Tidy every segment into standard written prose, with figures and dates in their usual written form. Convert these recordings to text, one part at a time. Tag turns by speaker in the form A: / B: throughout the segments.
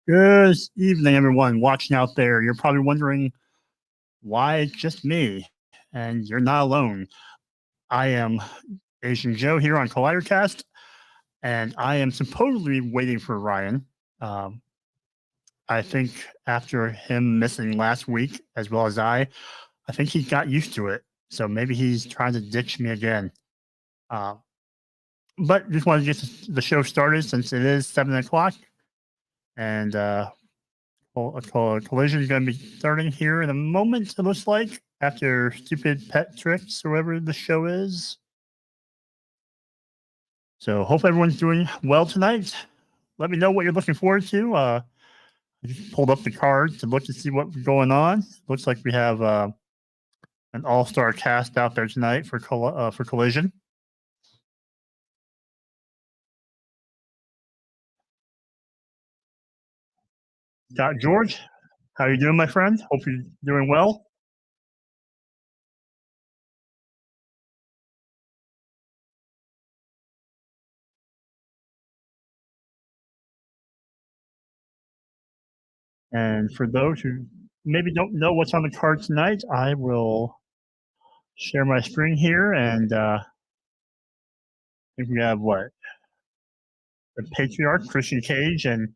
A: Good evening, everyone watching out there. You're probably wondering why it's just me, and you're not alone. I am Asian Joe here on Collidercast, and I am supposedly waiting for Ryan. Um, I think after him missing last week, as well as I think he got used to it. So maybe he's trying to ditch me again. Uh, but just wanted to get the show started since it is 7 o'clock, and Collision is going to be starting here in a moment, it looks like, after Stupid Pet Tricks or whatever the show is. So, hope everyone's doing well tonight. Let me know what you're looking forward to. I just pulled up the card to look to see what's going on. Looks like we have an all-star cast out there tonight for Collision. Got George. How you doing, my friend? Hope you're doing well. And for those who maybe don't know what's on the card tonight, I will share my screen here, and I think we have what the Patriarch, Christian Cage, and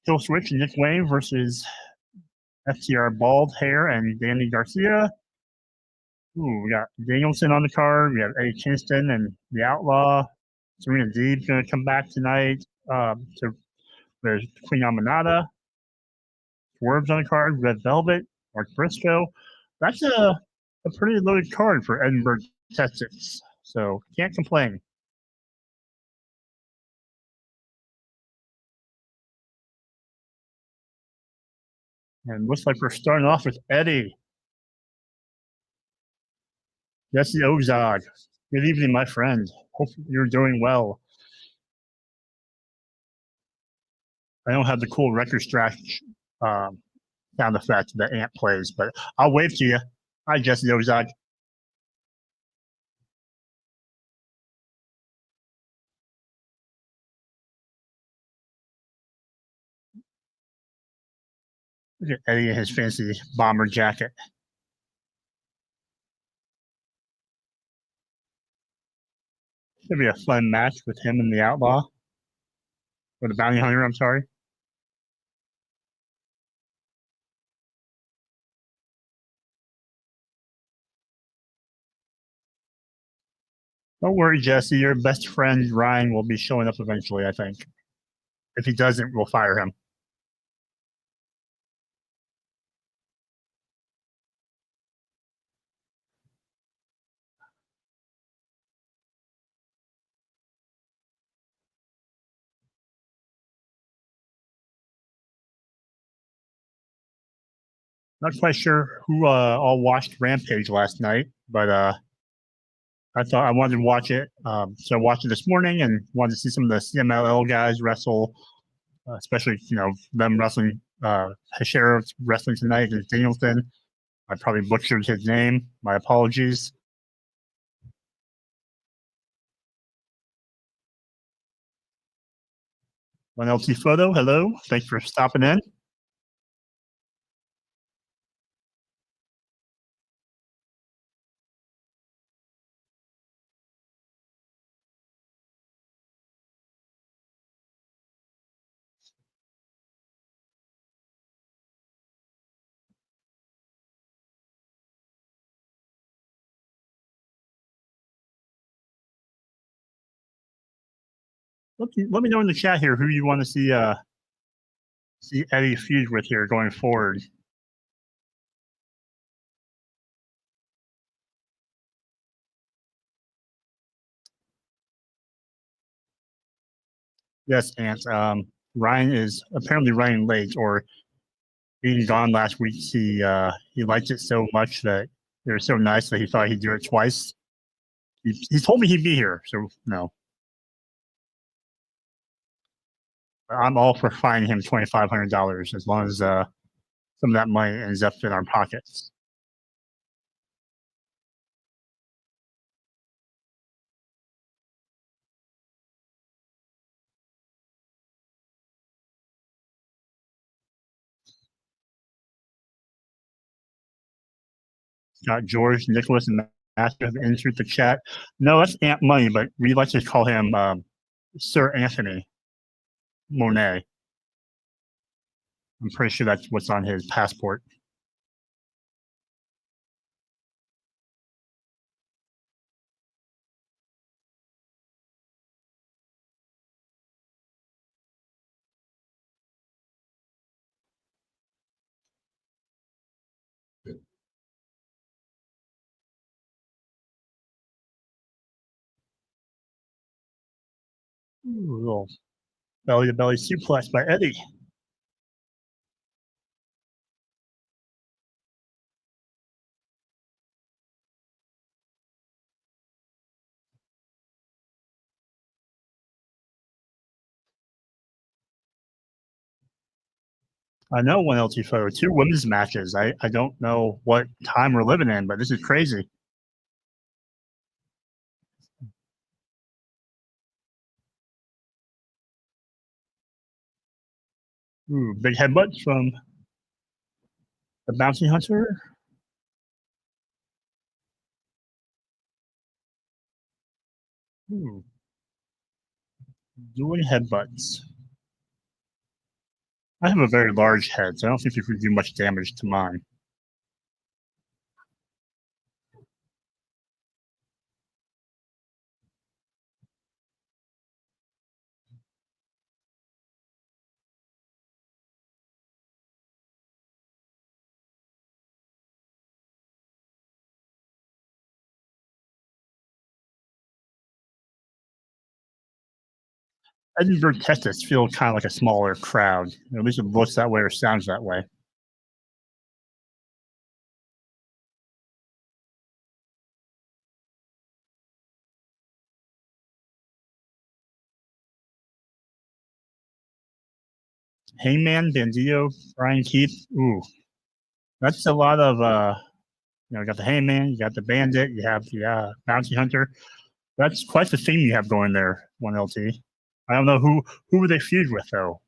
A: Kill Switch, and Nick Wayne versus FTR Bald Hair and Danny Garcia. Ooh, we got Danielson on the card. We have Eddie Kingston and the Outlaw. Serena Deeb's going to come back tonight. There's Queen Amanada. Swerve's on the card. Red Velvet. Mark Briscoe. That's a pretty loaded card for Edinburgh, Texas. So can't complain. And looks like we're starting off with Eddie. Jesse Ozog. Good evening, my friend. Hope you're doing well. I don't have the cool record scratch sound effect that Ant plays, but I'll wave to you. Hi, Jesse Ozog. Look at Eddie in his fancy bomber jacket. Should be a fun match with him and the Outlaw. Or the Bounty Hunter, I'm sorry. Don't worry, Jesse. Your best friend Ryan will be showing up eventually, I think. If he doesn't, we'll fire him. Not quite sure who all watched Rampage last night, but I thought I wanted to watch it. So I watched it this morning and wanted to see some of the CMLL guys wrestle, especially, them wrestling. Hashira wrestling tonight against Danielson. I probably butchered his name. My apologies. One LT Photo, hello. Thanks for stopping in. Let me know in the chat here who you want to see Eddie feud with here going forward. Yes, Ant. Ryan is apparently running late, or being gone last week. He liked it so much that it was so nice that he thought he'd do it twice. He told me he'd be here, so no. I'm all for fining him $2,500 as long as some of that money ends up in our pockets. Got George, Nicholas, and Matthew have entered the chat. No, that's Aunt Money, but we like to call him Sir Anthony Monet. I'm pretty sure that's what's on his passport. Ooh, little belly to belly suplex by Eddie. I know one LT photo, 2 women's matches. I don't know what time we're living in, but this is crazy. Ooh, big headbutt from the bounty hunter. Ooh. Doing headbutts. I have a very large head, so I don't think you could do much damage to mine. Edinburgh, Texas feels kind of like a smaller crowd. At least it looks that way or sounds that way. Hangman, Bandito, Brian Keith. Ooh, that's a lot of you got the Hangman, you got the Bandit, you have the Bounty Hunter. That's quite the theme you have going there, 1LT. I don't know who would they feud with though.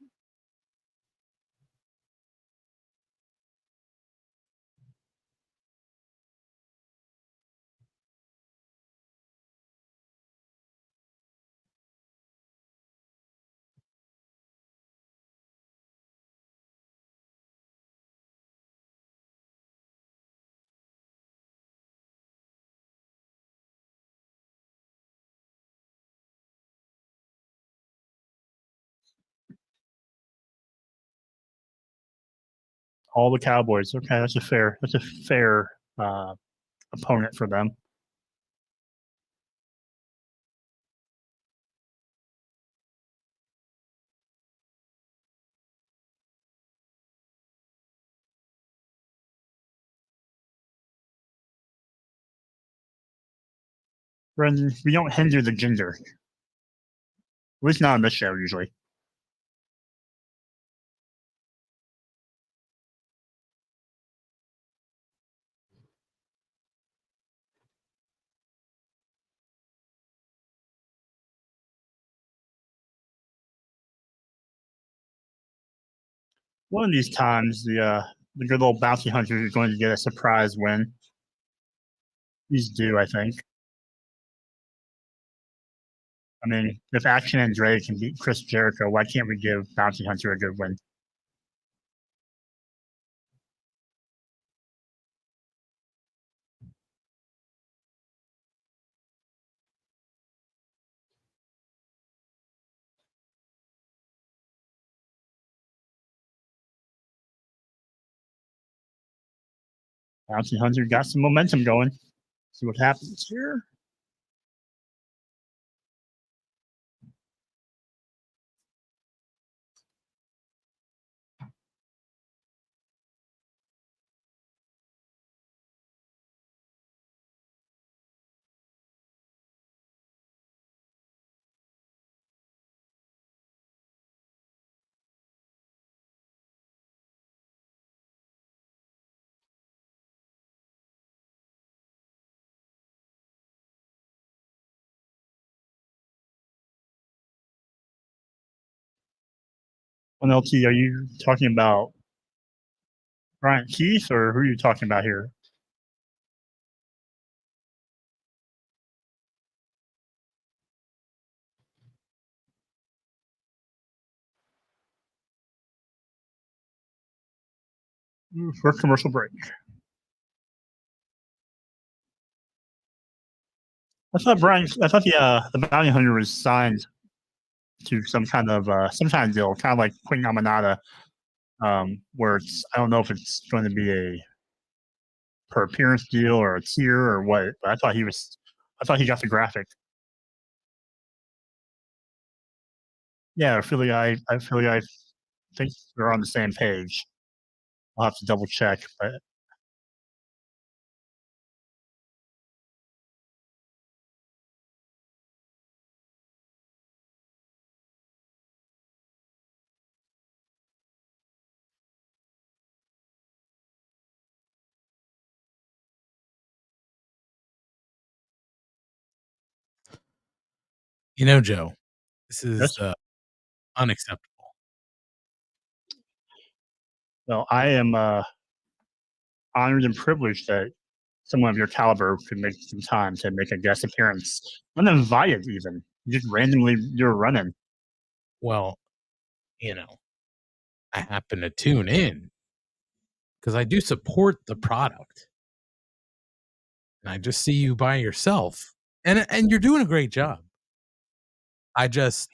A: All the Cowboys. Okay, that's a fair opponent for them. Brendan, we don't hinder the gender. At least not on this show usually. One of these times, the good old bounty hunter is going to get a surprise win. He's due, I think. I mean, if Action Andretti can beat Chris Jericho, why can't we give Bounty Hunter a good win? Bounty Hunter got some momentum going. See what happens here. On LT, are you talking about Brian Keith or who are you talking about here? for commercial break. I thought the bounty hunter was signed to some kind of deal, kind of like Queen Amanada, where I don't know if it's going to be a per appearance deal or a tier or what, but I thought he got the graphic. Yeah, I feel like I think they're on the same page. I'll have to double check, but
B: Joe, this is unacceptable.
A: Well, I am honored and privileged that someone of your caliber could make some time to make a guest appearance. Uninvited, even. Just randomly, you're running.
B: Well, I happen to tune in because I do support the product. And I just see you by yourself. And you're doing a great job. I just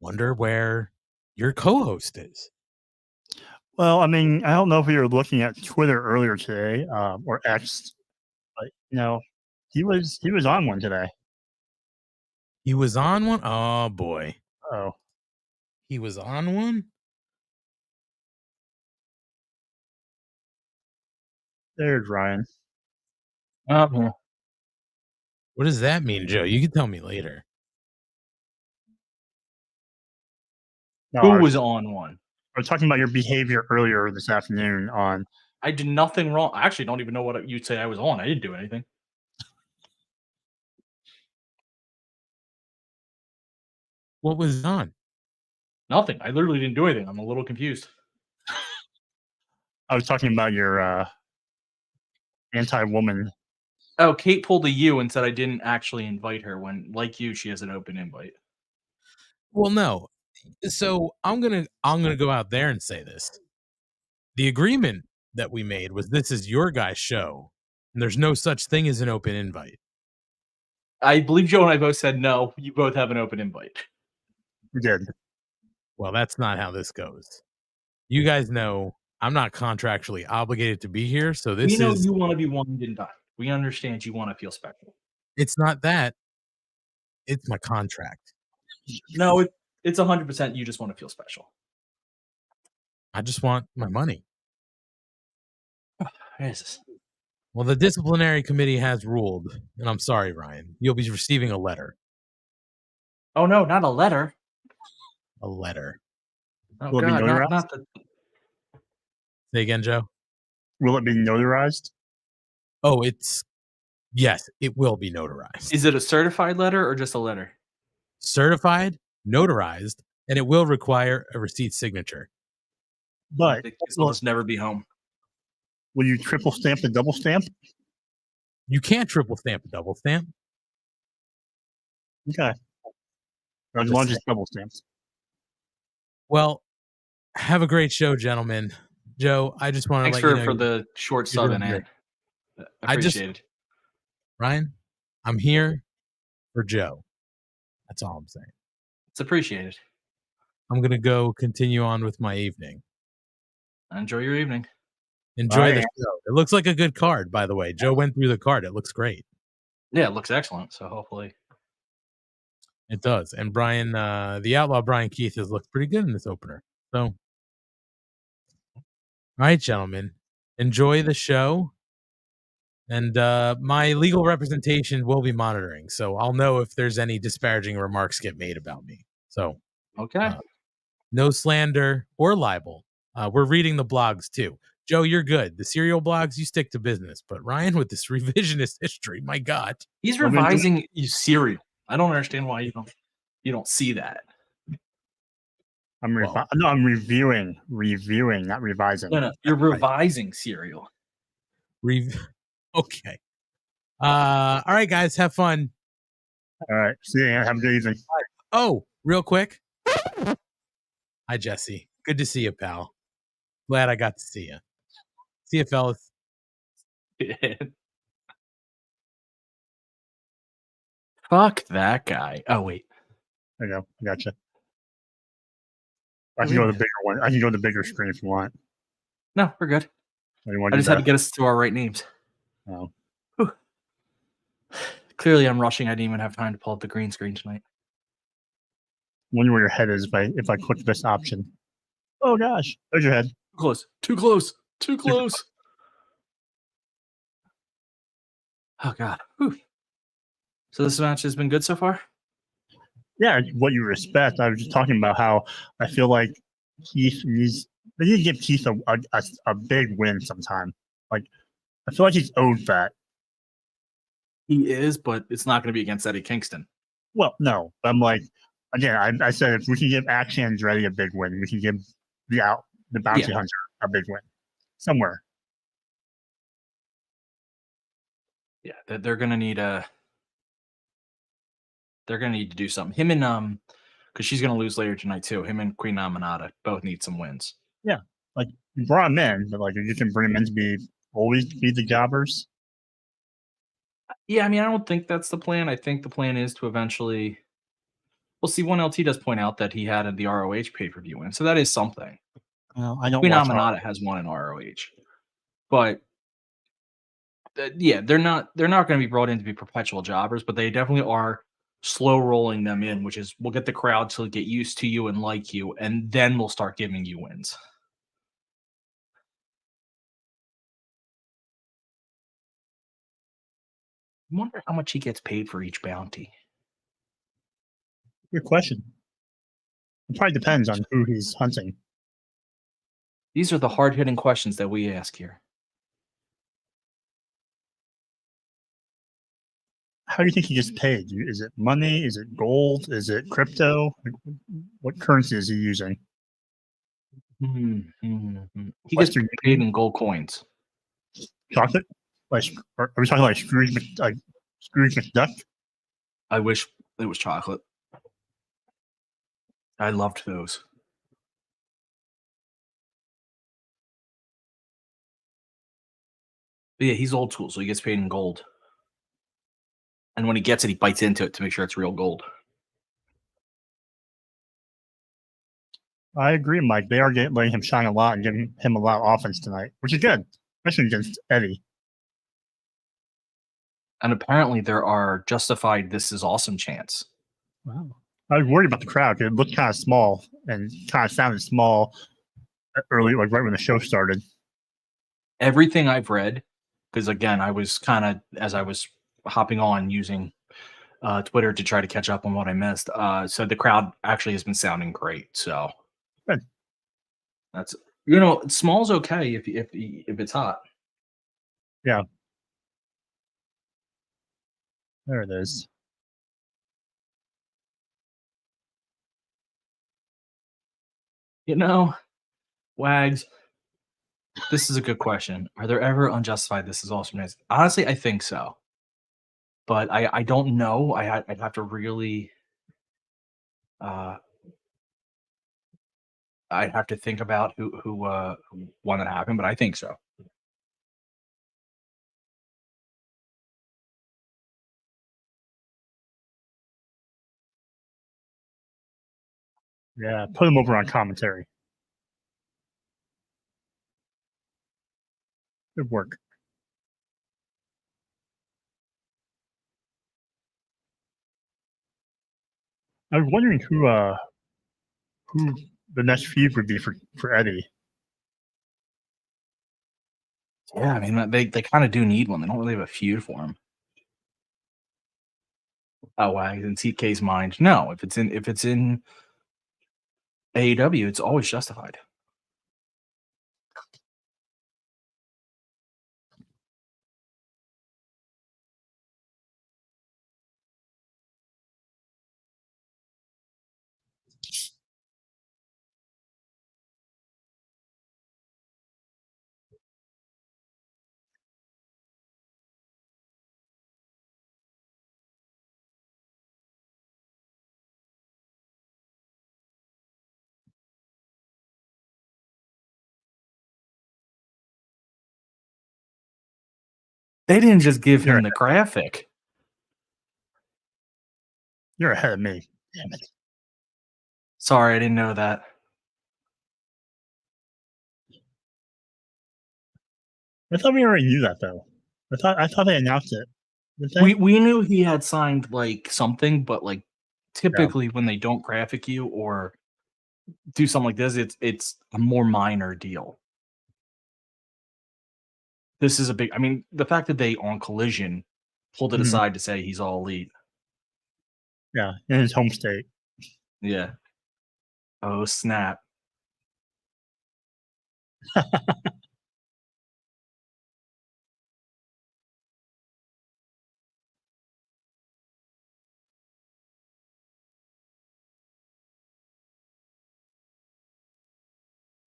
B: wonder where your co-host is.
A: Well, I mean, I don't know if you were looking at Twitter earlier today or X, but he was on one today.
B: He was on one? Oh boy.
A: Oh,
B: he was on one?
A: There's Ryan.
B: What does that mean, Joe? You can tell me later.
C: No, Who was on one?
A: I was talking about your behavior earlier this afternoon on.
C: I did nothing wrong. I actually don't even know what you'd say I was on. I didn't do anything.
B: What was on?
C: Nothing. I literally didn't do anything. I'm a little confused.
A: I was talking about your anti-woman.
C: Oh, Kate pulled a U and said I didn't actually invite her when, like you, she has an open invite.
B: Well, no. So I'm gonna go out there and say this. The agreement that we made was this is your guy's show, and there's no such thing as an open invite.
C: I believe Joe and I both said no. You both have an open invite.
A: We did.
B: Well, that's not how this goes. You guys know I'm not contractually obligated to be here, so this
C: we know you want to be wined and dined. We understand you want to feel special.
B: It's not that. It's my contract.
C: No, it's 100% you just want to feel special.
B: I just want my money.
C: Jesus.
B: Well, the disciplinary committee has ruled, and I'm sorry, Ryan. You'll be receiving a letter.
C: Oh, no, not a letter.
B: A letter.
C: Oh, will God, not the...
B: Say again, Joe?
A: Will it be notarized?
B: Oh, yes, it will be notarized.
C: Is it a certified letter or just a letter?
B: Certified, notarized, and it will require a receipt signature.
C: But will just never be home.
A: Will you triple stamp the double stamp?
B: You can't triple stamp a double stamp.
A: Okay. As long as it's double stamped.
B: Well, have a great show, gentlemen. Joe, I just want to
C: let you know for the short sub and Ann. Appreciate it.
B: Ryan, I'm here for Joe. That's all I'm saying.
C: It's appreciated.
B: I'm going to go continue on with my evening.
C: Enjoy your evening.
B: Enjoy the show. It looks like a good card, by the way. Joe went through the card. It looks great.
C: Yeah, it looks excellent. So hopefully.
B: It does. And Brian, the outlaw Brian Keith has looked pretty good in this opener. So, all right, gentlemen, enjoy the show. And my legal representation will be monitoring. So I'll know if there's any disparaging remarks get made about me. So,
C: okay.
B: No slander or libel. We're reading the blogs too. Joe, you're good. The serial blogs, you stick to business. But Ryan, with this revisionist history, my God.
C: He's revising serial. I don't understand why you don't see that.
A: I'm reviewing, not revising.
C: No, you're revising serial.
B: Okay. All right, guys, have fun.
A: All right. See you. Have a good evening.
B: Oh, real quick. Hi, Jesse. Good to see you, pal. Glad I got to see you. See you, fellas.
C: Fuck that guy. Oh wait.
A: There you go. I gotcha. I can go to the bigger one. I can go to the bigger screen if you want.
C: No, we're good. I just had to get us to our right names.
A: Oh.
C: Whew. Clearly, I'm rushing. I didn't even have time to pull up the green screen tonight.
A: Wonder where your head is if I click this option. Oh gosh, there's your head.
C: Too close. Too close. Too close. Oh god. Whew. So this match has been good so far?
A: Yeah, what you respect. I was just talking about how I feel like Keith needs. They need to give Keith a big win sometime. Like I feel like he's owed that.
C: He is, but it's not going to be against Eddie Kingston.
A: Well, no, I'm like again. I said if we can give Action Andretti a big win, we can give the Bounty Hunter a big win somewhere.
C: Yeah, they're going to need a. They're going to need to do something. Him and because she's going to lose later tonight too. Him and Queen Amanada both need some wins.
A: Yeah, like you brought him in, but like you can bring him in to always be the jobbers.
C: Yeah, I mean, I don't think that's the plan. I think the plan is to eventually. Well, see, 1LT does point out that he had the ROH pay-per-view win, so that is something.
A: I don't.
C: Queen Amanada has won in ROH, but yeah, they're not going to be brought in to be perpetual jobbers, but they definitely are slow rolling them in, which is we'll get the crowd to get used to you and like you, and then we'll start giving you wins. I wonder how much he gets paid for each bounty.
A: Good question. It probably depends on who he's hunting.
C: These are the hard-hitting questions that we ask here.
A: How do you think he gets paid? Is it money? Is it gold? Is it crypto? What currency is he using?
C: He gets paid in gold coins.
A: Chocolate? Are we talking like Scrooge McDuck?
C: I wish it was chocolate. I loved those. But yeah, he's old school, so he gets paid in gold. And when he gets it, he bites into it to make sure it's real gold.
A: I agree, Mike. They are letting him shine a lot and giving him a lot of offense tonight, which is good, especially against Eddie.
C: And apparently there are justified "This is awesome" chants.
A: Wow. I was worried about the crowd because it looked kind of small and kind of sounded small early, like right when the show started.
C: Everything I've read, because again, I was kind of, as I was hopping on using Twitter to try to catch up on what I missed, so the crowd actually has been sounding great. So
A: good.
C: That's small's okay if it's hot.
A: Yeah. There it is.
C: Wags, this is a good question. Are there ever unjustified "This is awesome"? Honestly, I think so. But I don't know. I'd have to really I'd have to think about who won that happened, but I think so.
A: Yeah, put him over on commentary. Good work. I was wondering who the next feud would be for Eddie.
C: Yeah, I mean they kind of do need one. They don't really have a feud for him. Oh, Wags in TK's mind, no. If it's in AEW, it's always justified. They didn't just give him the graphic.
A: You're ahead of me. Damn it.
C: Sorry, I didn't know that.
A: I thought we already knew that though. I thought they announced it. Did they?
C: We knew he had signed like something, but like typically when they don't graphic you or do something like this, it's a more minor deal. This is a big. I mean, the fact that they on Collision pulled it aside to say he's all elite.
A: Yeah, in his home state.
C: Yeah. Oh snap!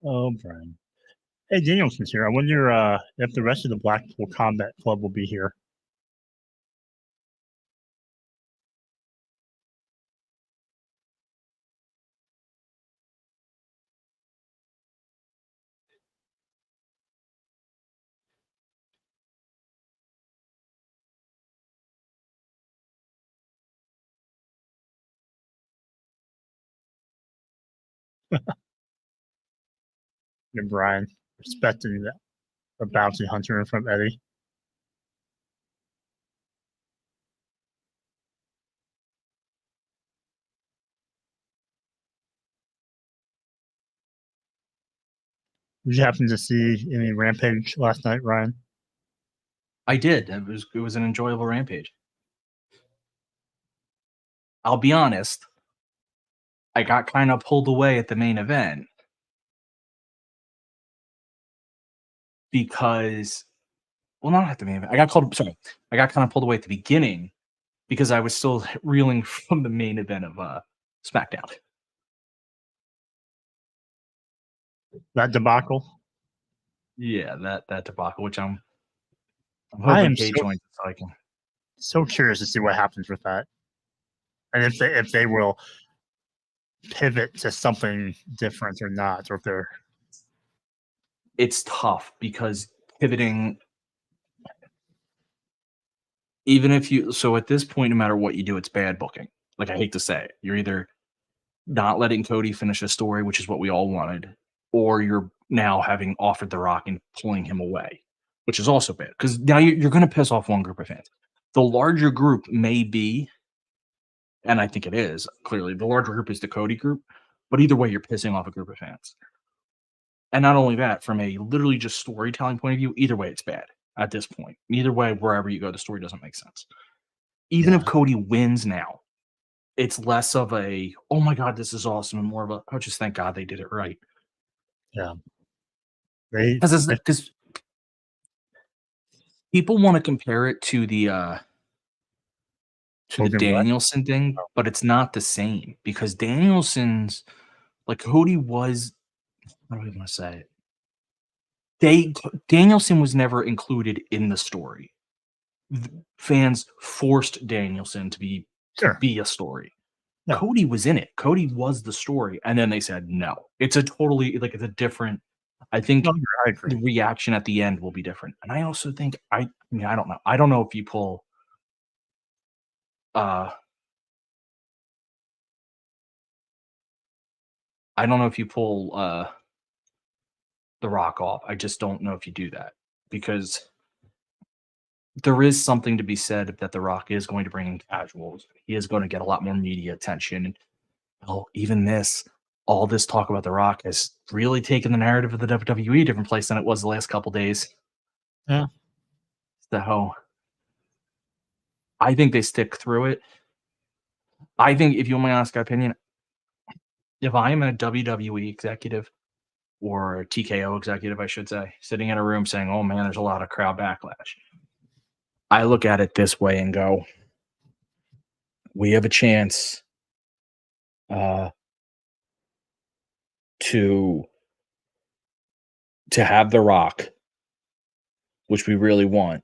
A: Oh, Brian. Hey, Danielson's here. I wonder if the rest of the Blackpool Combat Club will be here. And Brian respecting a bounty hunter from Eddie. Did you happen to see any Rampage last night, Ryan?
C: I did. It was an enjoyable Rampage. I'll be honest. I got kind of pulled away at the main event because, well, not at the main event. I got kind of pulled away at the beginning because I was still reeling from the main event of SmackDown.
A: That debacle?
C: Yeah, that debacle, which I'm
A: I
C: hoping
A: am
C: Kay joins so I can.
A: so curious to see what happens with that, and if they will pivot to something different or not, or if they're.
C: It's tough because pivoting, even if you, so at this point, no matter what you do, it's bad booking. Like I hate to say it, you're either not letting Cody finish a story, which is what we all wanted, or you're now having offered The Rock and pulling him away, which is also bad because now you're going to piss off one group of fans. The larger group may be, and I think it is clearly the larger group is the Cody group, but either way, you're pissing off a group of fans. And not only that, from a literally just storytelling point of view, either way, it's bad at this point. Either way, wherever you go, the story doesn't make sense. Even if Cody wins now, it's less of a, oh my God, this is awesome, and more of a, oh, just thank God they did it right.
A: Yeah.
C: Because people want to compare it to the Danielson thing, but it's not the same because Danielson's, like Cody was, how do I want to say it? Danielson was never included in the story. Fans forced Danielson to be a story. Yeah. Cody was in it. Cody was the story, and then they said no. It's a totally it's a different. I think the reaction at the end will be different, and I also think I mean I don't know. I don't know if you pull. I don't know if you pull The Rock off. I just don't know if you do that because there is something to be said that The Rock is going to bring in casuals. He is going to get a lot more media attention. And even all this talk about The Rock has really taken the narrative of the WWE a different place than it was the last couple days.
A: Yeah.
C: So I think they stick through it. I think, if you want my honest opinion, if I am a WWE executive or a TKO executive, I should say, sitting in a room saying, oh man, there's a lot of crowd backlash, I look at it this way and go, we have a chance to have The Rock, which we really want.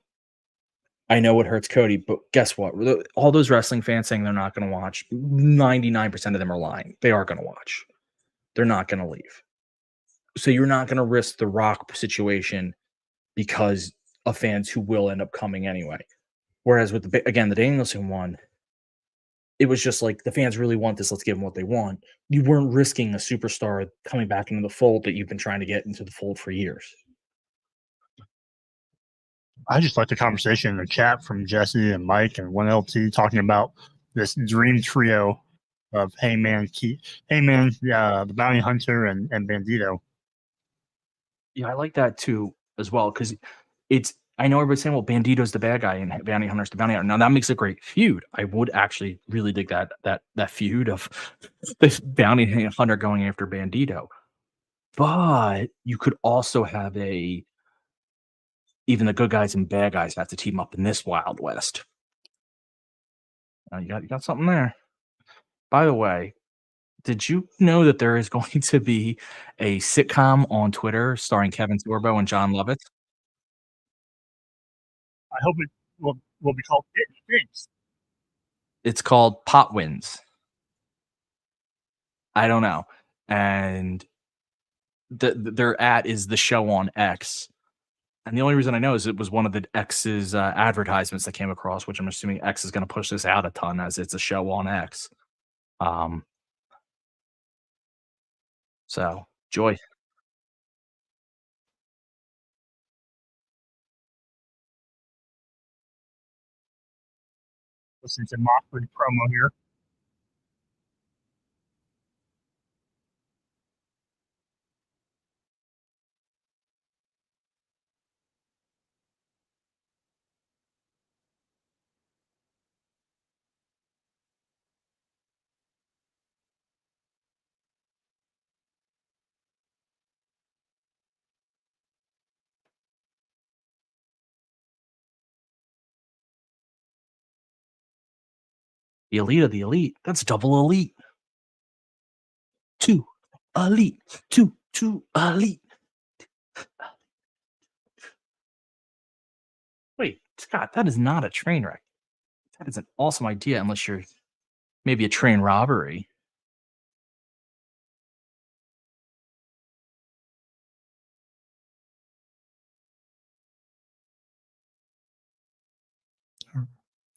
C: I know it hurts Cody, but guess what? All those wrestling fans saying they're not going to watch, 99% of them are lying. They are going to watch. They're not going to leave. So you're not going to risk The Rock situation because of fans who will end up coming anyway. Whereas with the Danielson one, it was just like the fans really want this. Let's give them what they want. You weren't risking a superstar coming back into the fold that you've been trying to get into the fold for years.
A: I just like the conversation in the chat from Jesse and Mike and 1LT talking about this dream trio of Heyman, the Bounty Hunter, and Bandito.
C: Yeah, I like that too as well because I know everybody's saying, well, Bandito's the bad guy and Bounty Hunter's the bounty hunter. Now that makes a great feud. I would actually really dig that feud of this Bounty Hunter going after Bandito. But you could also have even the good guys and bad guys have to team up in this Wild West. You got something there. By the way, did you know that there is going to be a sitcom on Twitter starring Kevin Sorbo and John Lovitz?
A: I hope it will be called It Stinks.
C: It's called Pot Wins. I don't know. And their at is the show on X. And the only reason I know is it was one of the X's advertisements that came across, which I'm assuming X is going to push this out a ton as it's a show on X. So joy.
A: Listen to Moxley promo here.
C: The elite of the elite. That's double elite. Two elite. Two elite. Wait, Scott, that is not a train wreck. That is an awesome idea, unless you're maybe a train robbery.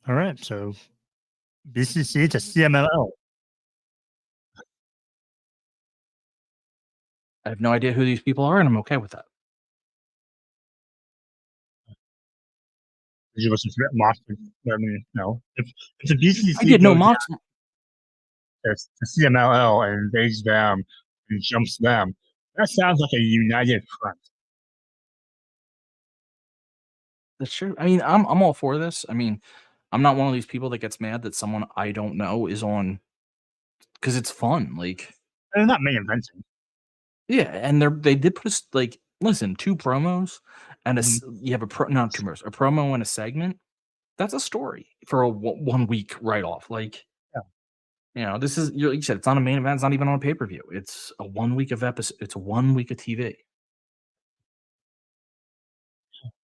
A: All right, so BCC to CMLL.
C: I have no idea who these people are, and I'm okay with that.
A: Did you listen to Moxley? I mean, no. If the BCC
C: I did no
A: goes
C: Mox.
A: to CMLL and invades them and jumps them, that sounds like a united front.
C: That's true. I mean, I'm all for this. I mean, I'm not one of these people that gets mad that someone I don't know is on because it's fun. Like,
A: They're not main inventing.
C: yeah, and they did put us like listen, 2 promos and you have not 2 promos, a promo and a segment. That's a story for a 1 week write off. Like, this is like you said, it's not a main event. It's not even on a pay per view. It's a 1 week of episode. It's a 1 week of TV.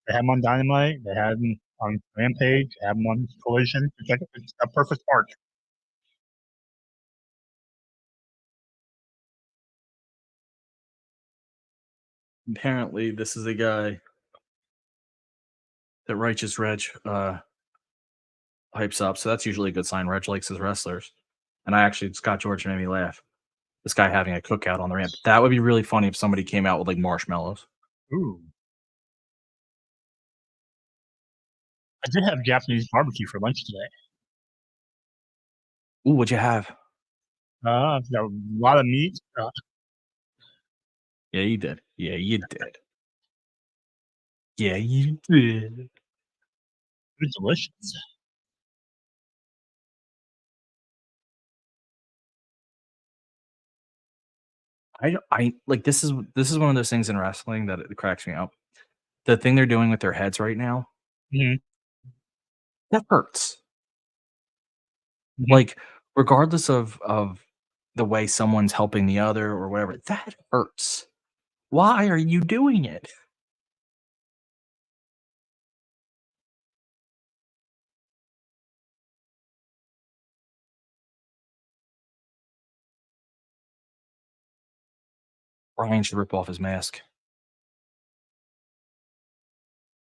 A: They have them on Dynamite. They had them on Rampage. They have them on Collision. It's a perfect arc.
C: Apparently, this is a guy that Righteous Reg hypes up. So that's usually a good sign. Reg likes his wrestlers. And Scott George made me laugh. This guy having a cookout on the ramp. That would be really funny if somebody came out with like marshmallows.
A: Ooh. I did have Japanese barbecue for lunch today.
C: Ooh, what'd you have?
A: A lot of meat.
C: Yeah, you did. Yeah, you did. Yeah, you did.
A: It was delicious.
C: I like this is one of those things in wrestling that it cracks me up. The thing they're doing with their heads right now, that hurts. Like, regardless of the way someone's helping the other or whatever, that hurts. Why are you doing it? Brian should rip off his mask.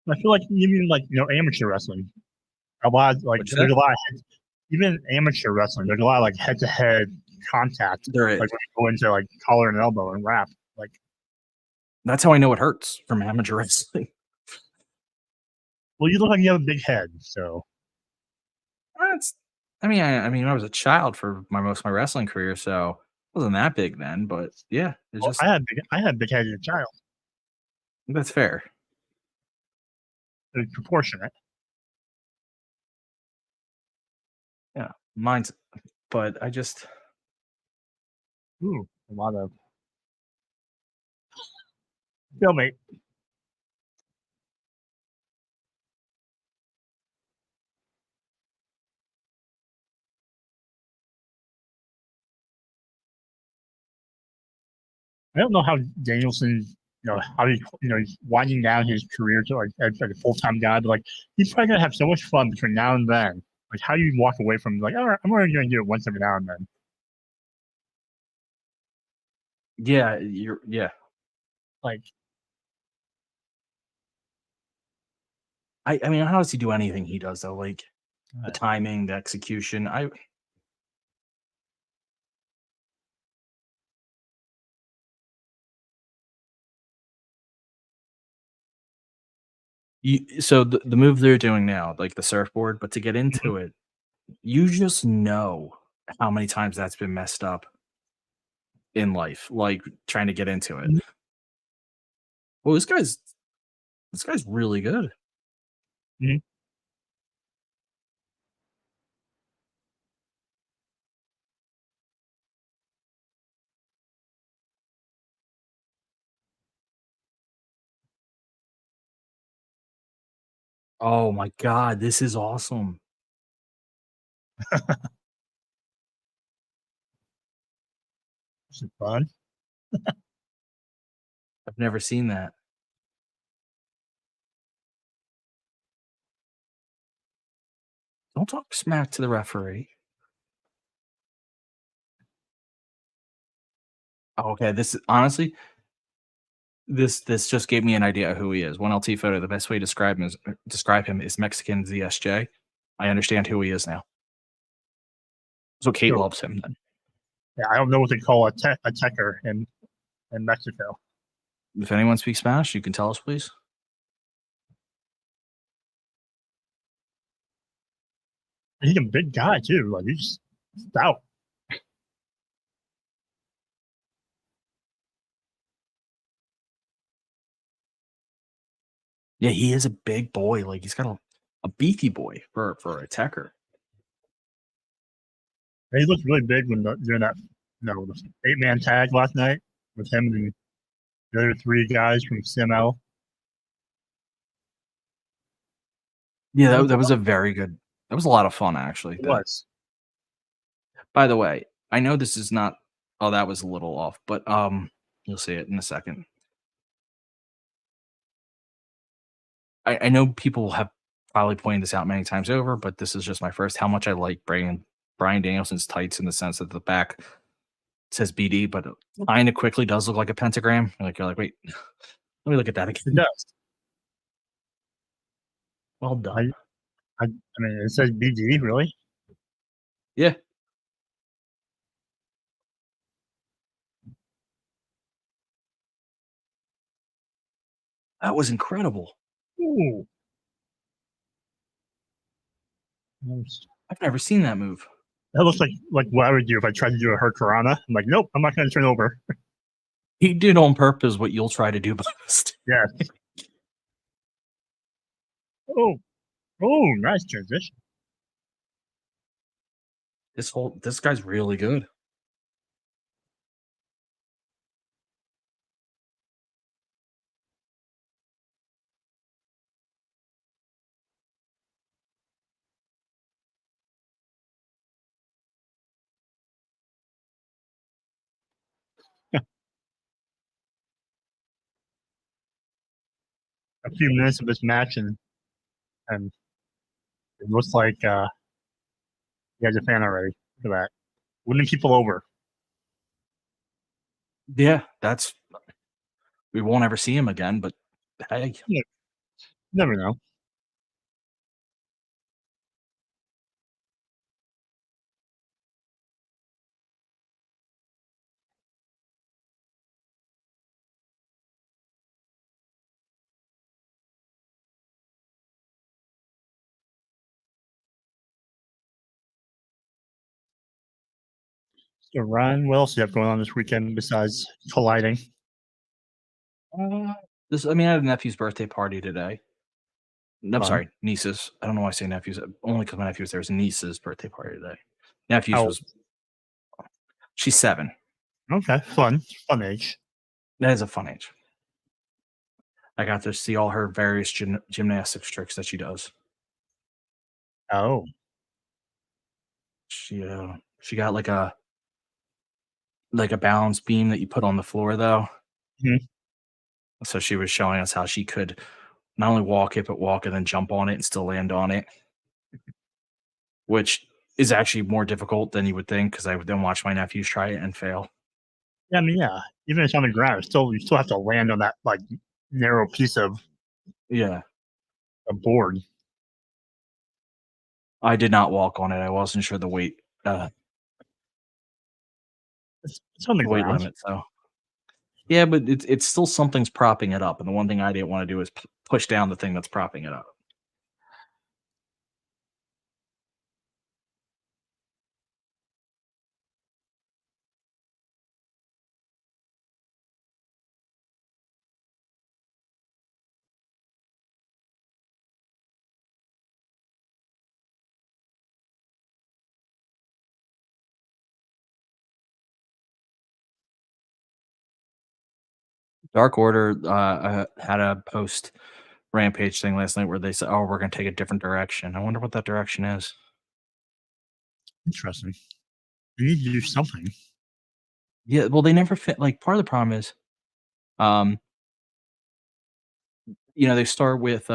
A: I feel like even like amateur wrestling, a lot like
C: What'd you
A: there's
C: say?
A: a lot of even amateur wrestling. There's a lot of like head to head contact,
C: There is.
A: like when you go into like collar and elbow and wrap. Like
C: That's how I know it hurts from amateur wrestling.
A: well, you look like you have a big head, so
C: That's, I mean, I was a child for most of my wrestling career, so it wasn't that big then. But yeah, it's
A: well,
C: just
A: I had big head as a child.
C: that's fair.
A: It's proportionate.
C: Yeah, mine's. But I just
A: Ooh, a lot of stalemate. I don't know how Danielson, how he's winding down his career to like as a full time guy, but like he's probably gonna have so much fun between now and then. Like how do you walk away from like, all right, I'm only gonna do it once every now and then.
C: yeah.
A: Like
C: I mean, how does he do anything he does though? Like the timing, the execution. So the move they're doing now, like the surfboard, but to get into it, you just know how many times that's been messed up in life, like trying to get into it.
A: Mhm.
C: Well, this guy's really good.
A: Mhm.
C: Oh my god, this is awesome.
A: This is fun.
C: I've never seen that. Don't talk smack to the referee. Oh, okay, this is honestly, this just gave me an idea of who he is. One LT photo, the best way to describe him is Mexican ZSJ. I understand who he is now. So Kate
A: So,
C: loves him then.
A: yeah, I don't know what they call a techer in Mexico.
C: If anyone speaks Spanish, you can tell us, please.
A: He's a big guy too. Like he's stout.
C: Yeah, he is a big boy. Like he's got a beefy boy for a techer.
A: And he looked really big when doing that, the 8-man tag last night with him and the other three guys from CML.
C: Yeah,
A: It
C: that was a very good. That was a lot of fun actually.
A: was.
C: By the way, I know this is not. Oh, that was a little off, but you'll see it in a second. I know people have probably pointed this out many times over, but this is just my first. How much I like Brian Danielson's tights in the sense that the back says BD, but it kind of quickly does look like a pentagram. You're like, wait, let me look at that
A: It
C: again.
A: does.
C: Well
A: I,
C: done.
A: I mean, it says BD, really?
C: Yeah, that was incredible.
A: Ooh. Nice.
C: I've never seen that move.
A: That looks like what I would do if I tried to do a Hurricanrana. I'm like, nope, I'm not going to turn over.
C: He did on purpose what you'll try to do best.
A: Yeah. Oh, oh, nice transition.
C: This guy's really good.
A: A few minutes of this match, and it looks like he has a fan already. Look at that. Winning people over.
C: Yeah, we won't ever see him again, but hey,
A: Yeah. Never know. So Ryan, what else do you have going on this weekend besides colliding?
C: Uh, I mean, I had a nephew's birthday party today. I'm
A: Fun.
C: sorry, niece's. I don't know why I say nephews. Only because my nephew was there. It was niece's birthday party today. Nephew's
A: How
C: was she's 7.
A: okay, fun age.
C: That is a fun age. I got to see all her various gymnastics tricks that she does.
A: Oh,
C: She got like a balance beam that you put on the floor though.
A: Mhm.
C: So she was showing us how she could not only walk it, but walk and then jump on it and still land on it, which is actually more difficult than you would think because I would then watch my nephews try it and fail.
A: yeah. I mean, yeah. Even if it's on the ground, you still have to land on that like narrow piece of
C: Yeah.
A: a board.
C: I did not walk on it. I wasn't sure the
A: It's on the
C: weight
A: ground.
C: limit. So yeah, but it's still something's propping it up. And the one thing I didn't want to do is push down the thing that's propping it up. Dark Order had a post Rampage thing last night where they said, "Oh, we're going to take a different direction." I wonder what that direction is.
A: Interesting. You need to do something.
C: Yeah, well, they never fit. Like part of the problem is, um, they start with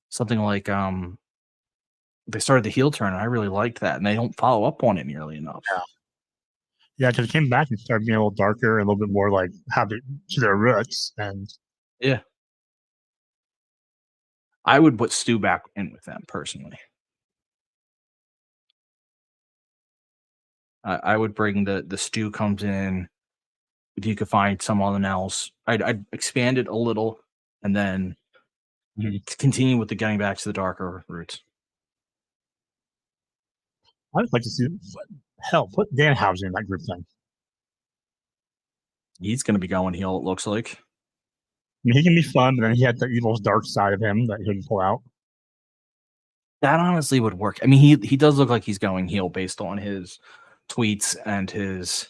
C: something like they started the heel turn, and I really liked that, and they don't follow up on it nearly enough.
A: Yeah. Yeah, because it came back and started being a little darker, and a little bit more like have it to their roots. And
C: Yeah, I would put Stu back in with them personally. I would bring the Stu comes in. If you could find someone else, I'd expand it a little, and then continue with the getting back to the darker roots.
A: I'd like to see hell put Danhausen in that group thing.
C: He's going to be going heel. It looks like.
A: I mean, he can be fun, but then he had the evil's dark side of him that he can pull out.
C: That honestly would work. I mean, he does look like he's going heel based on his tweets and his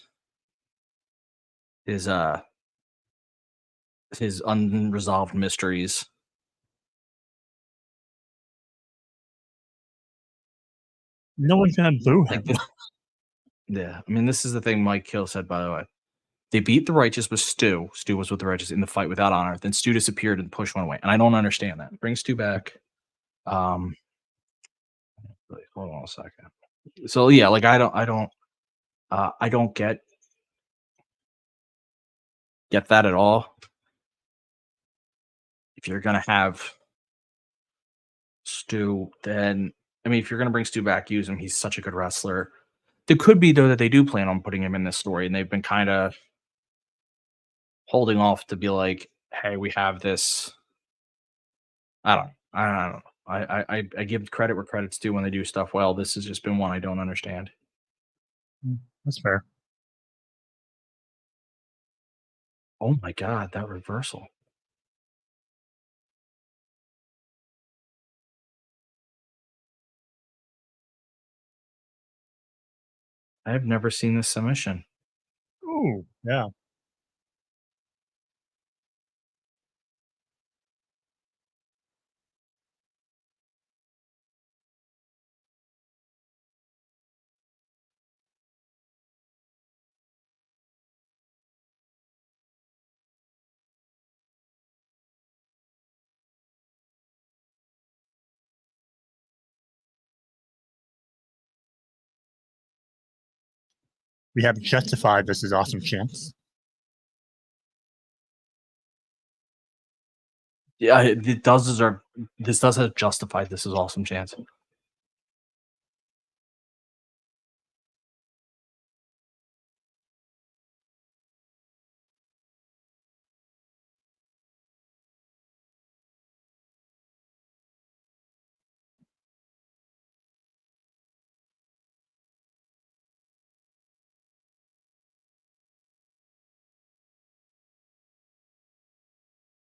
C: uh his unresolved mysteries.
A: No one's gonna boo him.
C: Like yeah, I mean, this is the thing Mike Hill said, by the way. They beat the Righteous with Stu. Stu was with the Righteous in the fight without honor. Then Stu disappeared and the push went away. And I don't understand that. Bring Stu back. Hold on a second. So yeah, like I don't get that at all. If you're gonna have Stu, then I mean, if you're gonna bring Stu back, use him. He's such a good wrestler. There could be though that they do plan on putting him in this story, and they've been kind of holding off to be like, "Hey, we have this." I don't. I don't know. I give credit where credit's due when they do stuff well. This has just been one I don't understand.
A: That's fair.
C: Oh my god, that reversal! I have never seen this submission.
A: Ooh, yeah. We have justified this is awesome chance.
C: Yeah, it does deserve. This does have justified. This is awesome chance.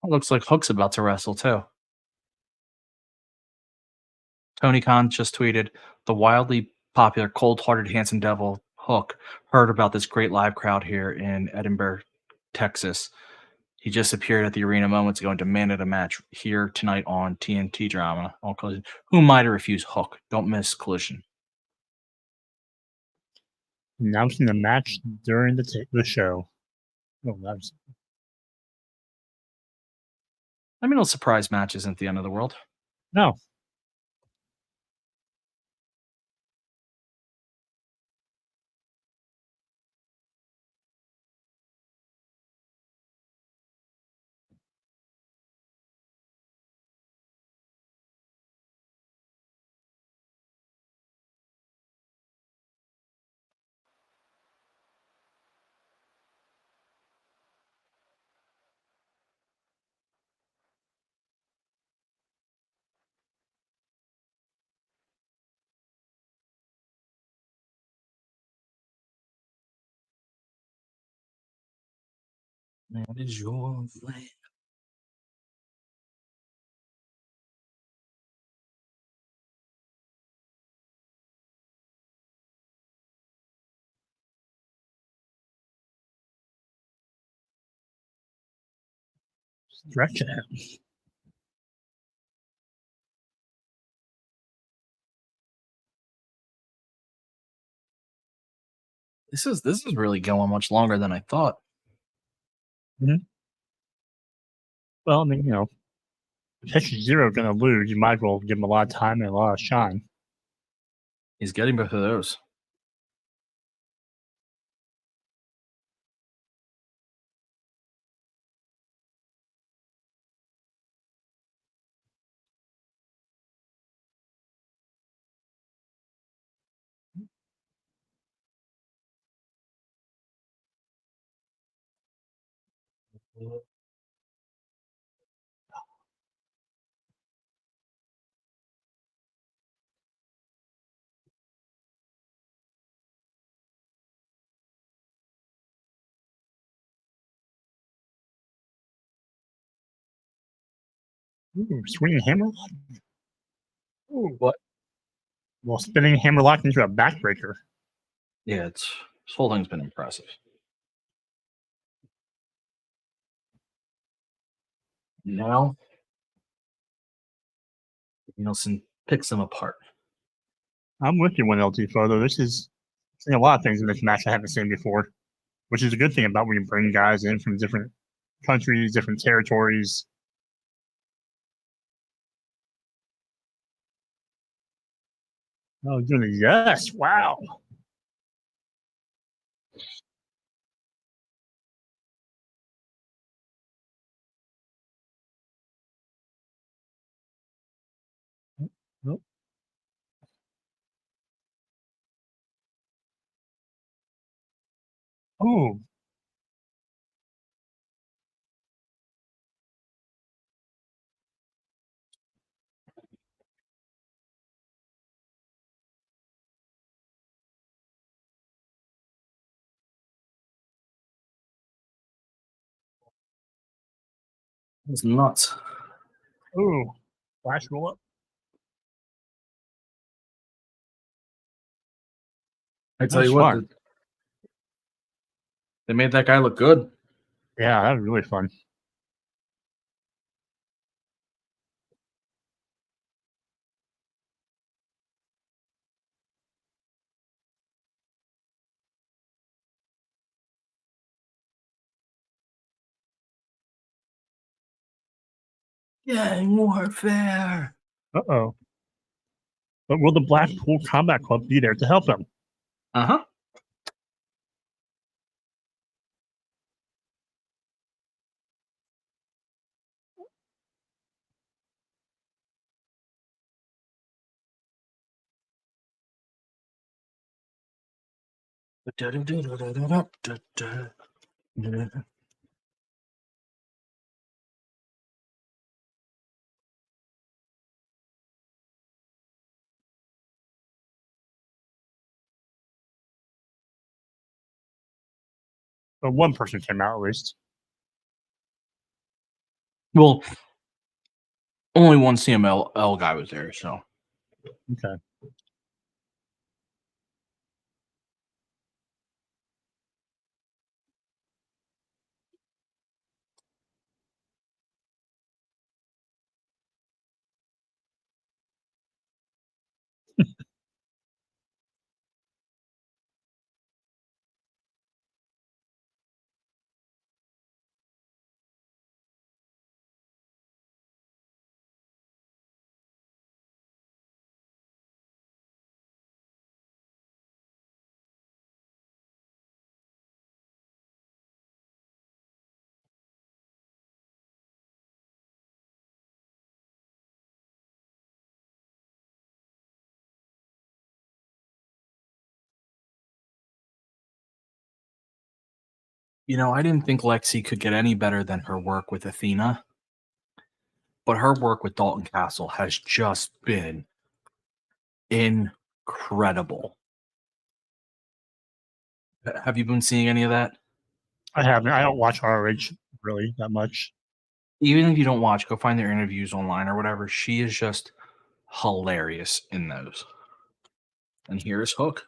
C: It looks like Hook's about to wrestle too. Tony Khan just tweeted the wildly popular cold-hearted handsome devil Hook heard about this great live crowd here in Edinburgh, Texas. He just appeared at the arena moments ago and demanded a match here tonight on TNT drama on Collision. Who am I to refuse Hook? Don't miss Collision.
A: Announcing the match during the show. Oh, that was
C: I mean, a surprise match isn't the end of the world.
A: no.
C: What is your plan?
A: Stretch it.
C: This is really going much longer than I thought.
A: Well, I mean, if Zero going to lose, you might as well give him a lot of time and a lot of shine.
C: He's getting both of those.
A: Ooh, swinging hammerlock. Ooh,
C: What?
A: well, spinning hammerlock into a backbreaker.
C: Yeah, this whole thing's been impressive. Now, Nielsen picks them apart.
A: I'm with you, 1LT photo. This is seeing a lot of things in this match I haven't seen before, which is a good thing about when you bring guys in from different countries, different territories. Oh, doing the yes! Wow. Oh. Oh.
C: It's nuts.
A: Oh. Flash roll up.
C: I tell
A: That's
C: you what,
A: fun.
C: they made that guy look good.
A: Yeah, that was really fun.
C: Gang warfare.
A: Uh-oh. But will the Blackpool Combat Club be there to help him?
C: Uh-huh.
A: But one person came out at least.
C: Well, only one CMLL guy was there, so.
A: Okay.
C: You know, I didn't think Lexi could get any better than her work with Athena, but her work with Dalton Castle has just been incredible. Have you been seeing any of that?
A: I haven't. I don't watch ROH really that much.
C: Even if you don't watch, go find their interviews online or whatever. She is just hilarious in those. And here's Hook.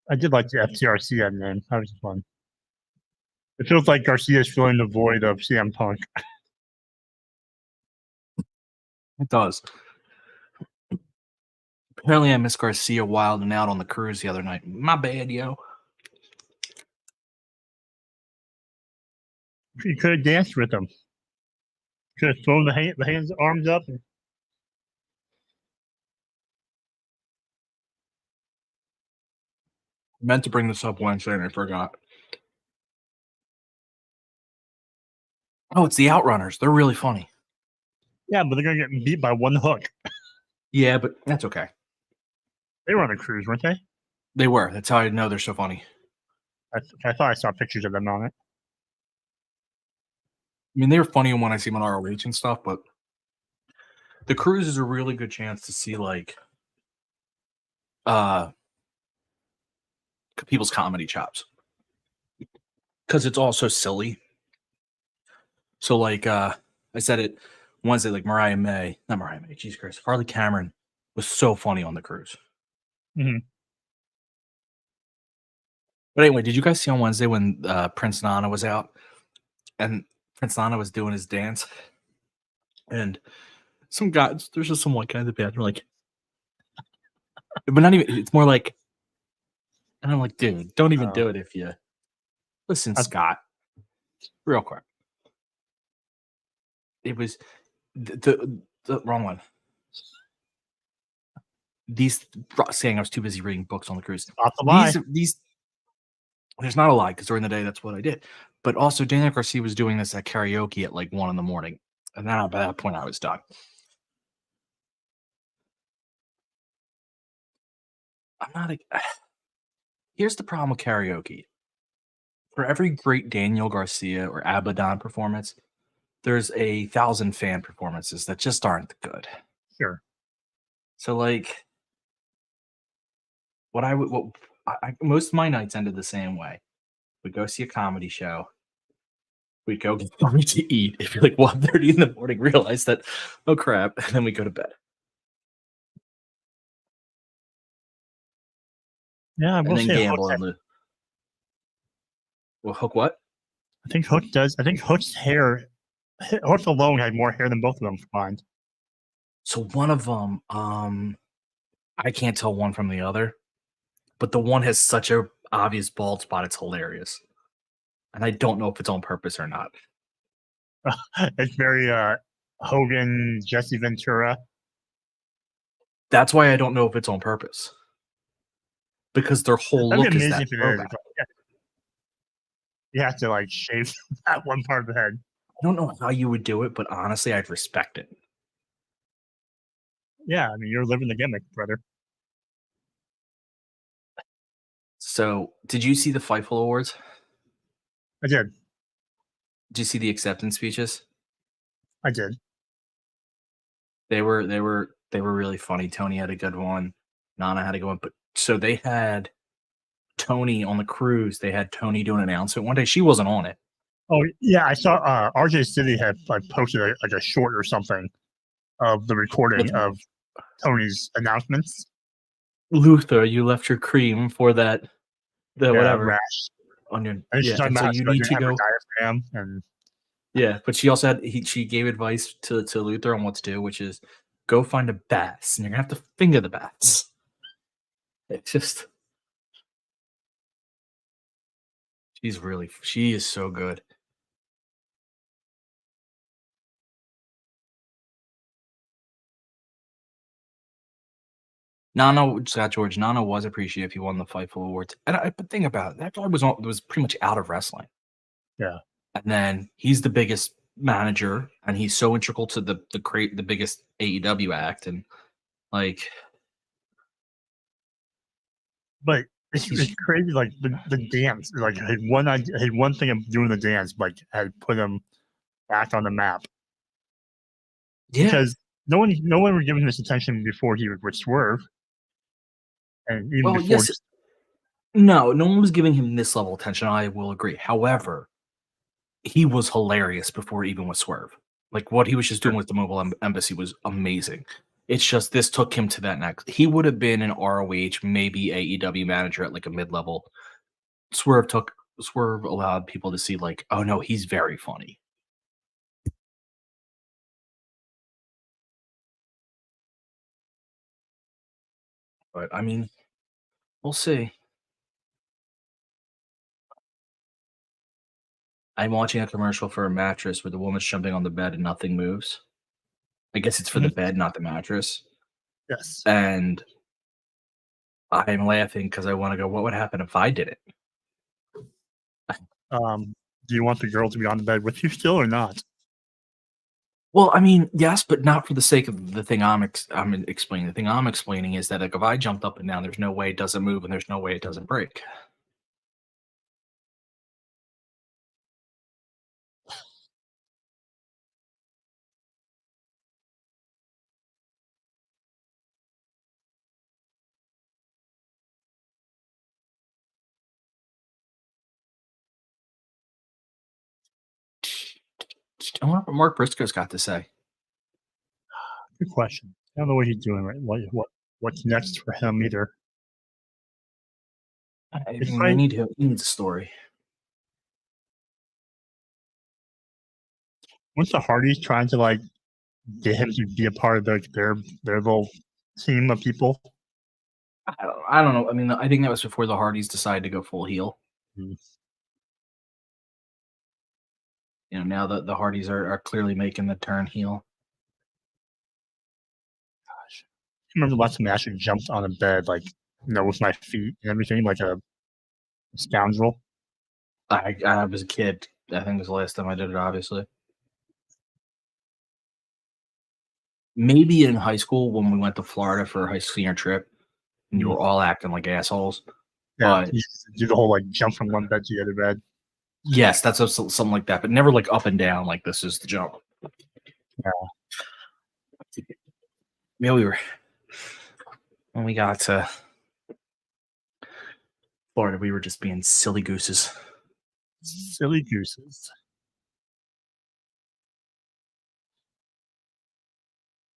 A: I did like the FTRC ad name. That was fun. It feels like Garcia's filling the void of CM Punk.
C: It does. Apparently, I missed Garcia wilding out on the cruise the other night. My bad, yo.
A: You could have danced with him. Could have thrown the hands, arms up. And
C: Meant to bring this up Wednesday and I forgot. Oh, it's the Outrunners. They're really funny.
A: yeah, but they're gonna get beat by one hook.
C: Yeah, but that's okay.
A: They were on a cruise, weren't they?
C: They were. That's how I know they're so funny.
A: I thought I saw pictures of them on it.
C: I mean, they were funny when I see them on ROH and stuff, but the cruise is a really good chance to see like people's comedy chops. Because it's all so silly. So like I said it Wednesday, like not Mariah May, Jesus Christ. Harley Cameron was so funny on the cruise.
A: Mhm.
C: But anyway, did you guys see on Wednesday when Prince Nana was out and Prince Nana was doing his dance? And some guys, there's just some white guy in the bathroom, like, but not even, it's more like, and I'm like, dude, don't even do it if you listen, Scott, real quick. It was the wrong one. These saying I was too busy reading books on the cruise.
A: Not the lie.
C: These there's not a lie because during the day that's what I did. But also Daniel Garcia was doing this at karaoke at like 1 a.m. And then by that point I was done. I'm not here's the problem with karaoke. For every great Daniel Garcia or Abaddon performance, there's 1,000 fan performances that just aren't good.
A: Sure.
C: So like most of my nights ended the same way. We'd go see a comedy show. We'd go get something to eat. If you're like 1:30 in the morning, realize that, oh crap, and then we go to bed.
A: Yeah, I will say
C: gamble on the. Well, Hook what?
A: I think Hook does. I think Hook's hair, Hook alone had more hair than both of them combined.
C: So one of them, I can't tell one from the other, but the one has such a obvious bald spot. It's hilarious, and I don't know if it's on purpose or not.
A: It's very Hogan, Jesse Ventura.
C: That's why I don't know if it's on purpose. Because their whole
A: That'd
C: look
A: be
C: is
A: amazing
C: that
A: if it is.
C: throwback.
A: But yeah, you have to like shave that one part of the head.
C: I don't know how you would do it, but honestly, I'd respect it.
A: Yeah, I mean, you're living the gimmick, brother.
C: So, did you see the Fightful Awards?
A: I did.
C: Did you see the acceptance speeches?
A: I did.
C: They were really funny. Tony had a good one. Nana had a good one. But so they had Tony on the cruise. They had Tony do an announcement one day. She wasn't on it.
A: Oh yeah, I saw RJ City had like posted like a short or something of the recording of Tony's announcements.
C: Luther, you left your cream for the whatever
A: rash.
C: on your
A: And she's talking
C: and so
A: about
C: you
A: how she
C: need to
A: doesn't have
C: go.
A: a diaphragm and
C: But she also had she gave advice to Luther on what to do, which is go find a bass, and you're gonna have to finger the bass. It's just she is so good. Nana, Scott George, Nana was appreciative he won the Fightful Awards. But think about it, that guy was pretty much out of wrestling.
A: yeah.
C: And then he's the biggest manager, and he's so integral to the biggest AEW act, and like.
A: But it's crazy, like the dance. Like I had one thing of doing the dance, like had put him back on the map.
C: Yeah,
A: because no one was giving him this attention before he would Swerve, and even before.
C: Yes, no one was giving him this level of attention. I will agree. However, he was hilarious before even with Swerve. Like what he was just doing with the Mobile Embassy was amazing. It's just this took him to that next. He would have been an ROH, maybe AEW manager at like a mid-level. Swerve allowed people to see like, oh no, he's very funny. But I mean, we'll see. I'm watching a commercial for a mattress where the woman's jumping on the bed and nothing moves. I guess it's for the bed, not the mattress.
A: Yes.
C: And I'm laughing because I want to go, what would happen if I did it?
A: Do you want the girl to be on the bed with you still or not?
C: Well, I mean, yes, but not for the sake of the thing I'm explaining. The thing I'm explaining is that like, if I jumped up and down, there's no way it doesn't move and there's no way it doesn't break. I wonder what Mark Briscoe's got to say.
A: Good question. I don't know what he's doing right. What's next for him either.
C: He needs a story.
A: Once the Hardys trying to like get him to be a part of their little team of people.
C: I don't know. I mean, I think that was before the Hardys decided to go full heel.
A: Mm-hmm.
C: You know, now that the Hardys are clearly making the turn heel.
A: Gosh, I remember the last time I actually jumped on a bed, like with my feet and everything, like a scoundrel.
C: I was a kid. I think it was the last time I did it. Obviously, maybe in high school when we went to Florida for a high senior trip, and you were all acting like assholes.
A: Yeah, you do the whole like jump from one bed to the other bed.
C: Yes, that's something like that, but never like up and down like this is the jump.
A: Yeah.
C: Yeah, when we got to Florida, we were just being silly gooses.
A: Silly gooses.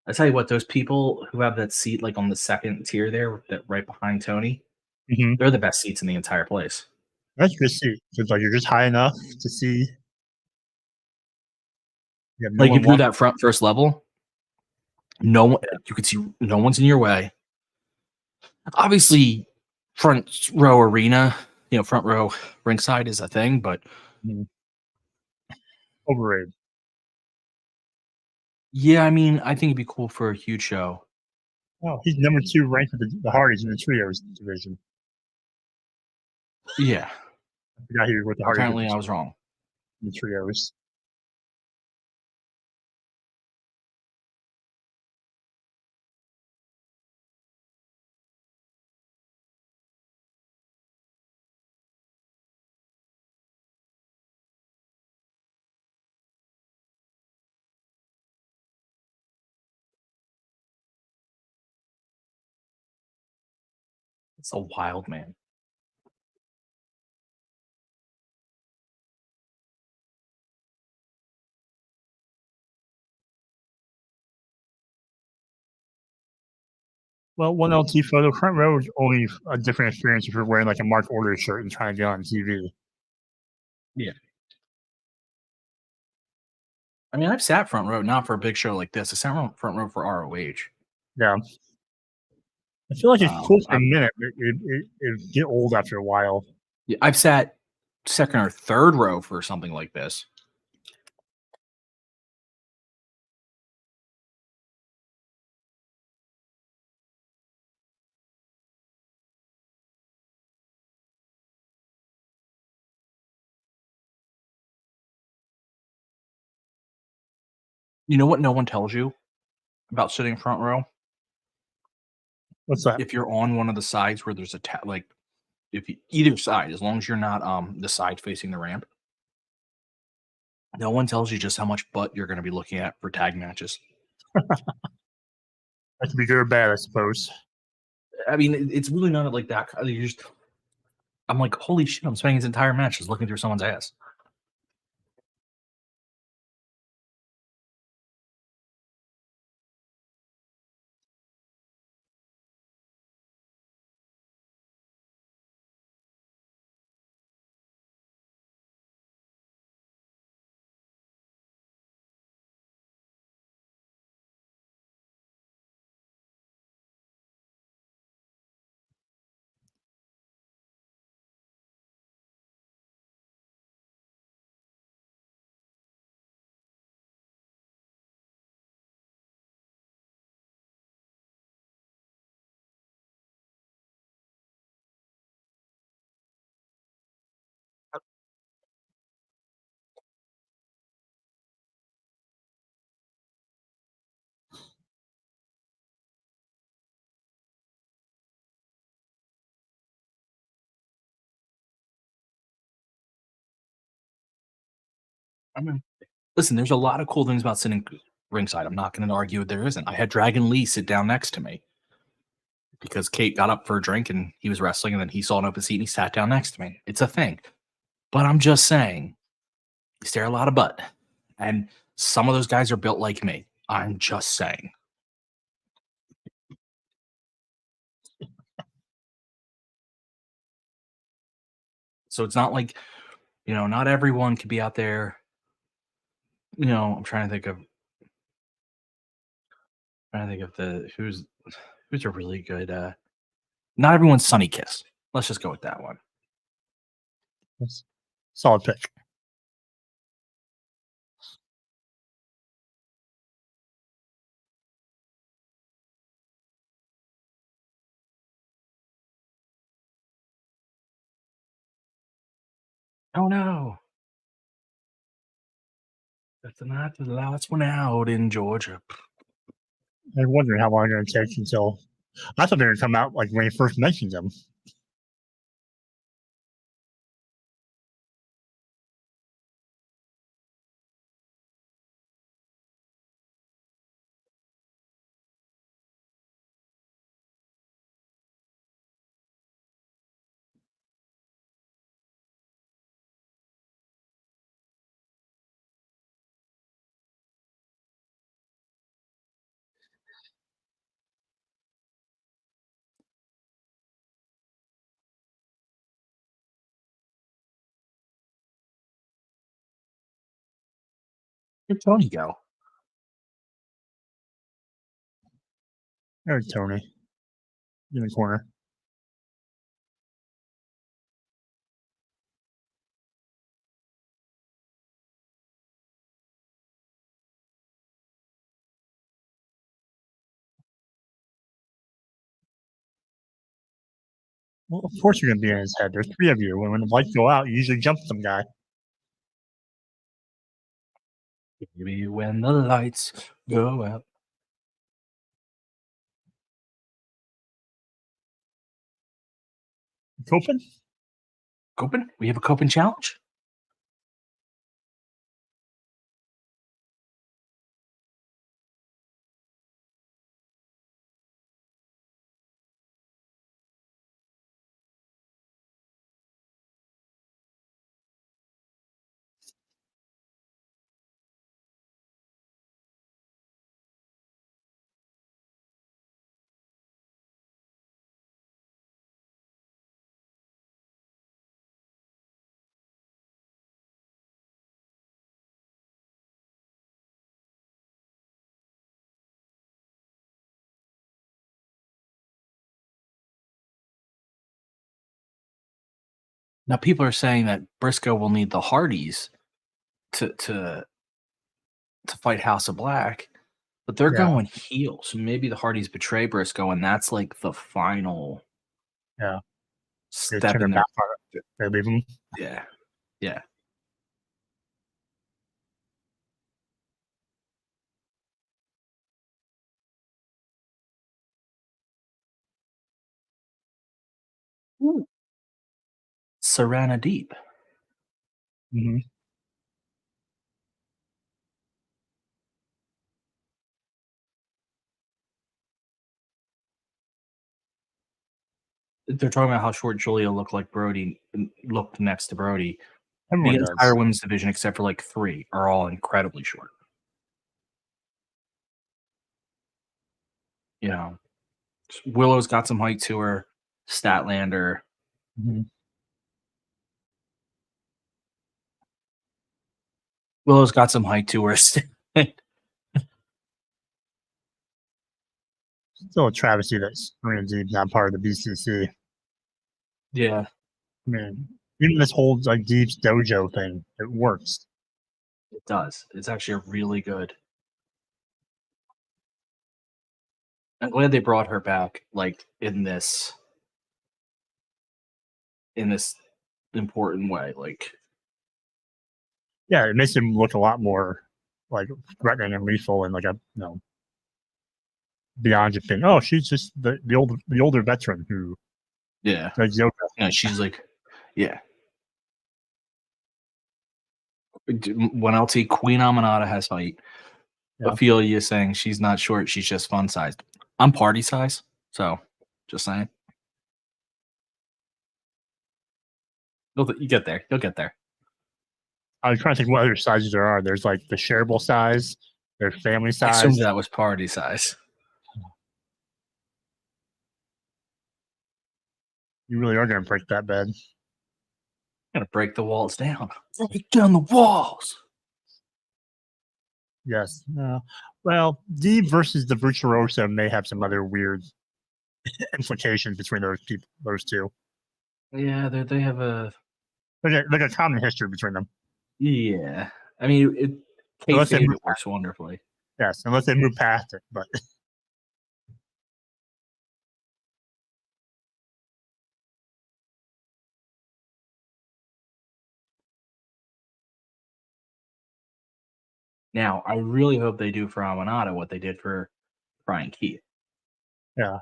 C: I tell you what, those people who have that seat like on the second tier there, that right behind Tony, they're the best seats in the entire place.
A: That's a good seat because like you're just high enough to see.
C: Yeah, like if you're that front first level, no one you could see. No one's in your way. Obviously, front row arena, front row ringside is a thing, but
A: overrated.
C: Yeah, I mean, I think it'd be cool for a huge show.
A: Oh, he's number 2 ranked with the Hardys in the trios division.
C: Yeah.
A: I forgot he was with the Hardys.
C: Apparently, I was wrong.
A: In the trios.
C: It's a wild man.
A: Well, one LT photo front row is only a different experience if you're wearing like a Mark Order shirt and trying to get on TV.
C: Yeah. I mean, I've sat front row, not for a big show like this. I sat front row for ROH.
A: Yeah. I feel like it's cool for a
C: I'm-
A: minute, but it get old after a while.
C: Yeah, I've sat second or third row for something like this. You know what no one tells you about sitting front row?
A: What's that?
C: If you're on one of the sides where there's a like, if you, either side, as long as you're not the side facing the ramp, no one tells you just how much butt you're going to be looking at for tag matches.
A: That could be good or bad, I suppose.
C: I mean, it's really not like that. I'm like, holy shit! I'm spending his entire match just looking through someone's ass. I mean, listen, there's a lot of cool things about sitting ringside. I'm not going to argue there isn't. I had Dragon Lee sit down next to me because Kate got up for a drink and he was wrestling, and then he saw an open seat and he sat down next to me. It's a thing. But I'm just saying, you stare a lot of butt. And some of those guys are built like me. I'm just saying. So it's not like, not everyone could be out there. I'm trying to think of who's a really good not everyone's Sunny Kiss. Let's just go with that one.
A: Solid pick.
C: Oh no. That's not the last one out in Georgia.
A: I'm wondering how long it's going to take until. I thought they were going to come out like when he first mentioned them.
C: Where'd Tony go?
A: There's Tony in the corner. Well, of course you're going to be in his head. There's 3 of you. And when the lights go out, you usually jump some guy.
C: Maybe when the lights go out.
A: Copen?
C: Copen? We have a Copen challenge? Now people are saying that Briscoe will need the Hardys to fight House of Black, but they're
A: Yeah.
C: going heel, so maybe the Hardys betray Briscoe, and that's like the final
A: Yeah. They
C: step
A: turn
C: in
A: their
C: their
A: back on it. They leave him.
C: yeah. Yeah. Ooh. Sarana Deep.
A: Mm-hmm.
C: They're talking about how short Julia looked like Brody looked next to Brody. The
A: Everyone
C: entire
A: does.
C: women's division, except for like 3, are all incredibly short. You know, Willow's got some height to her. Statlander.
A: Mm-hmm.
C: Willow's got some height to her.
A: Still a travesty that Serena Deeb's not part of the BCC.
C: Yeah.
A: I mean, even this whole like Deeb's dojo thing, it works.
C: It does. It's actually a really good. I'm glad they brought her back, like in this important way. Like,
A: Yeah, it makes him look a lot more like threatening and lethal, and like a beyond just being, oh, she's just the older veteran who
C: yeah,
A: does yoga.
C: she's like, yeah. When LT Queen Aminata has height,
A: Yeah.
C: Ophelia is saying she's not short, she's just fun sized. I'm party size, so just saying. You get there. You'll get there.
A: I was trying to think what other sizes there are. There's like the shareable size, there's family
C: I
A: size.
C: assumed that was party size.
A: You really are going to break that bed.
C: I'm gonna break the walls down. Break down the walls.
A: Yes. Well, Deeb versus the Virtuoso may have some other weird implications between those people, those two.
C: Yeah, they have a
A: Like a common history between them.
C: yeah. I mean, kayfabe works wonderfully.
A: Yes, unless they move past it. But
C: Now, I really hope they do for Aminata what they did for Brian Keith.
A: Yeah.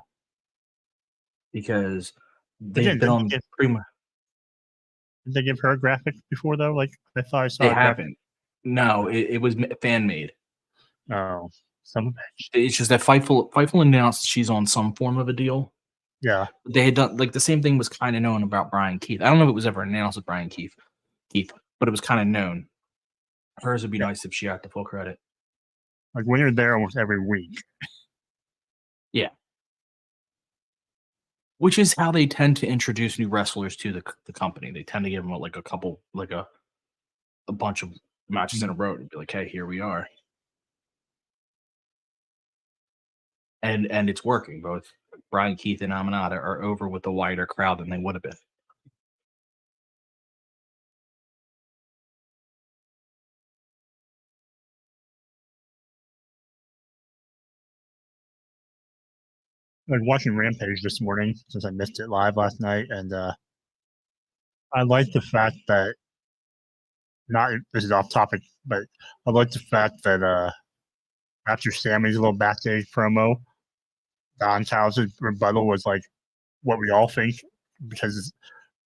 C: Because they've been on pretty much.
A: Did they give her a graphic before though? Like I thought I saw.
C: They haven't. No, it was fan made.
A: Oh, some.
C: It's just that Fightful announced she's on some form of a deal.
A: Yeah.
C: They had done like the same thing was kind of known about Brian Keith. I don't know if it was ever announced with Brian Keith, but it was kind of known. Hers would be nice if she got the full credit.
A: Like when you're there almost every week.
C: Yeah. Which is how they tend to introduce new wrestlers to the company. They tend to give them like a couple, like a bunch of matches in a row and be like, hey, here we are. And it's working. Both Brian Keith and Aminata are over with a wider crowd than they would have been.
A: like watching Rampage this morning since I missed it live last night, and I like the fact that not this is off topic, but I like the fact that after Sammy's little backstage promo, Don Callis' rebuttal was like what we all think, because it's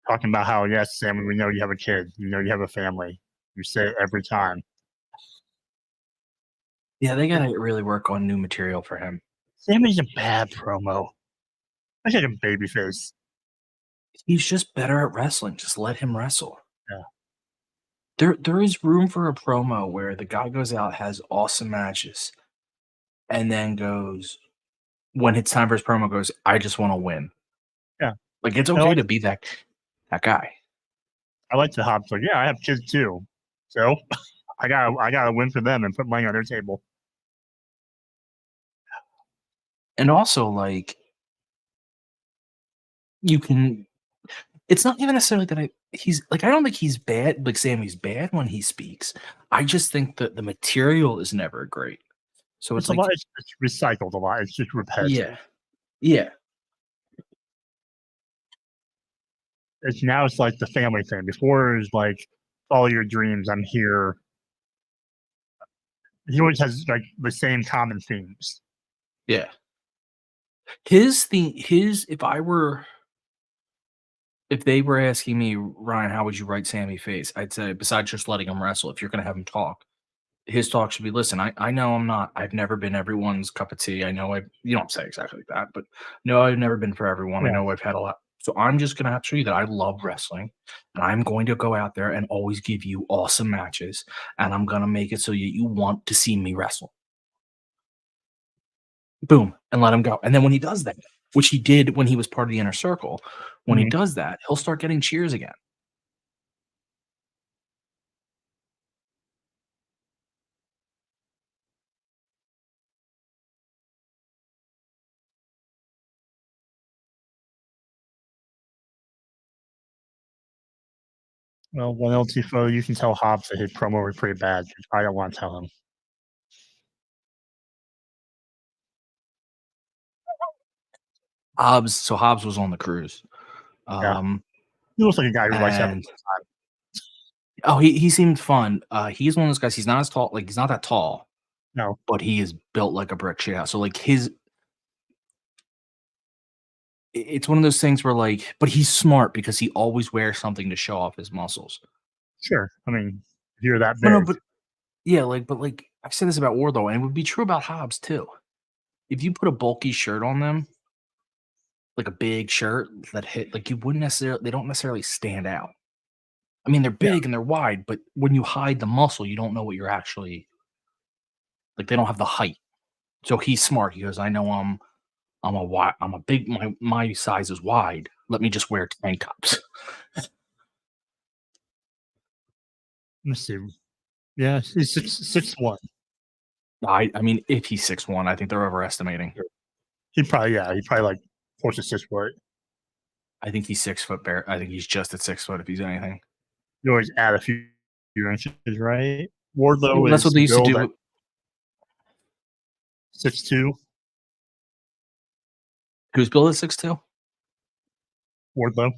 A: talking about how, yes, Sammy, we know you have a kid, you know you have a family. You say it every time.
C: Yeah, they gotta really work on new material for him.
A: Sammy's a bad promo. I said a babyface.
C: He's just better at wrestling. Just let him wrestle.
A: Yeah.
C: There is room for a promo where the guy goes out, has awesome matches, and then goes, when it's time for his promo, goes, I just want to win.
A: Yeah.
C: Like, it's okay to be that guy.
A: I like the Hobbs. Like, yeah, I have kids too, so I gotta win for them and put money on their table.
C: And also, like, you can. It's not even necessarily that he's like, I don't think he's bad. Like, Sammy's bad when he speaks. I just think that the material is never great. So it's
A: a
C: like,
A: lot. It's recycled a lot. It's just repetitive.
C: Yeah.
A: It's like the family thing. Before it was like, all your dreams, I'm here. He always has like the same common themes.
C: Yeah. If they were asking me, Ryan, how would you write Sammy Face? I'd say, besides just letting him wrestle, if you're going to have him talk, his talk should be, listen, I know I've never been everyone's cup of tea. I know you don't say exactly like that, but no, I've never been for everyone.
A: Yeah.
C: I know I've had a lot. So I'm just going to have to show you that I love wrestling, and I'm going to go out there and always give you awesome matches, and I'm going to make it so you want to see me wrestle. Boom, and let him go. And then when he does that, which he did when he was part of the Inner Circle, when he does that, he'll start getting cheers again.
A: Well, one LT4, you can tell Hobbs that his promo was pretty bad. I don't want to tell him.
C: Hobbs was on the cruise.
A: He looks like a guy who likes having fun.
C: Oh, he seemed fun. He's one of those guys. He's not as tall. Like, he's not that tall.
A: No,
C: but he is built like a brick shit house. So like it's one of those things where, like, but he's smart because he always wears something to show off his muscles.
A: sure. I mean, if you're that big.
C: No, but yeah, but I've said this about Wardlow, and it would be true about Hobbs too. If you put a bulky shirt on them, like a big shirt that hit, like, they don't necessarily stand out. I mean, they're big and they're wide, but when you hide the muscle, you don't know what you're actually like. They don't have the height. So he's smart. He goes, I know I'm a big, my size is wide. Let me just wear tank tops.
A: Let me see. Yeah, he's 6'1".
C: I mean, if he's 6'1", I think they're overestimating.
A: He probably like close to 6 foot.
C: I think he's 6 foot bare. I think he's just at 6 foot if he's anything.
A: You always add a few inches, right? Wardlow
C: That's what they used to do.
A: 6'2".
C: Who's built at 6'2"?
A: Wardlow.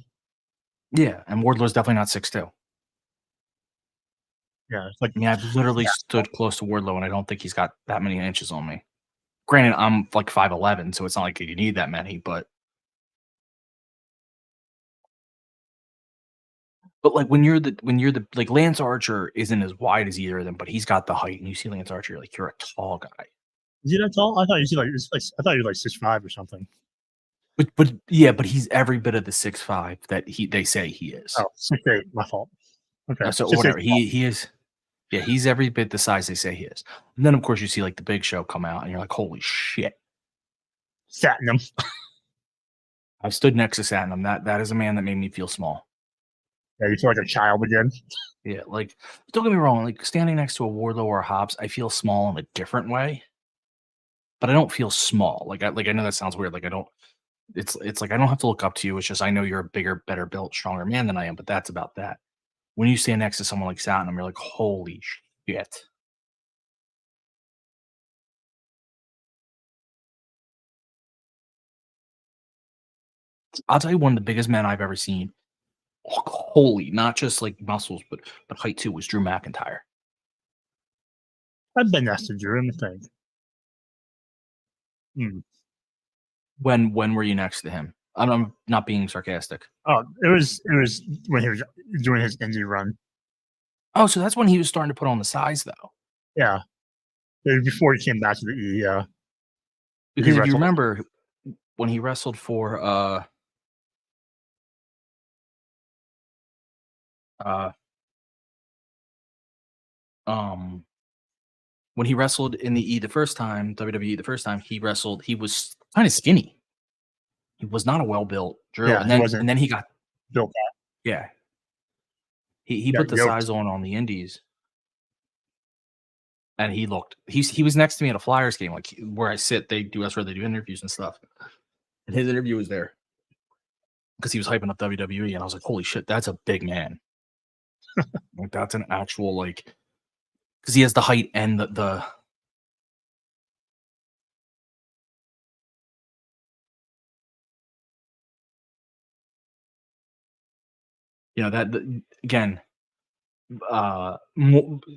C: Yeah, and Wardlow's definitely not 6'2".
A: Yeah, it's like,
C: I mean, I've literally stood close to Wardlow, and I don't think he's got that many inches on me. Granted, I'm like 5'11", so it's not like you need that many, but like when you're the like, Lance Archer isn't as wide as either of them, but he's got the height, and you see Lance Archer, like, you're a tall guy.
A: is he that tall? I thought you like I thought he was like 6'5" or something.
C: But yeah, but he's every bit of the 6'5" that they say he is.
A: Oh, 6'8", my fault. Okay,
C: So
A: 6'8".
C: whatever, he is. Yeah, he's every bit the size they say he is. And then, of course, you see, like, the Big Show come out, and you're like, holy shit.
A: Satnam.
C: I've stood next to Satnam. That is a man that made me feel small.
A: Yeah, you feel like a child again.
C: Yeah, like, don't get me wrong, like, standing next to a Wardlow or a Hobbs, I feel small in a different way. But I don't feel small. Like, I know that sounds weird. Like, I don't. It's like, I don't have to look up to you. It's just, I know you're a bigger, better built, stronger man than I am. But that's about that. When you stand next to someone like Satnam, you're like, holy shit. I'll tell you, one of the biggest men I've ever seen. Holy, not just like muscles, but height too, was Drew McIntyre.
A: I've been asked to Drew. Let me think.
C: When were you next to him? I'm not being sarcastic.
A: Oh, it was when he was doing his indie run.
C: Oh, so that's when he was starting to put on the size, though.
A: Yeah, it was before he came back to the E.
C: Because if you remember when he wrestled for when he wrestled in the E the first time, WWE the first time, he was kind of skinny. He was not a well-built Drew.
A: Yeah,
C: and then he got
A: built that.
C: Yeah. He put the size on the indies. And he was next to me at a Flyers game, like where I sit, that's where they do interviews and stuff. And his interview was there because he was hyping up WWE, and I was like, holy shit, that's a big man. Like, that's an actual, like, because he has the height and the that again,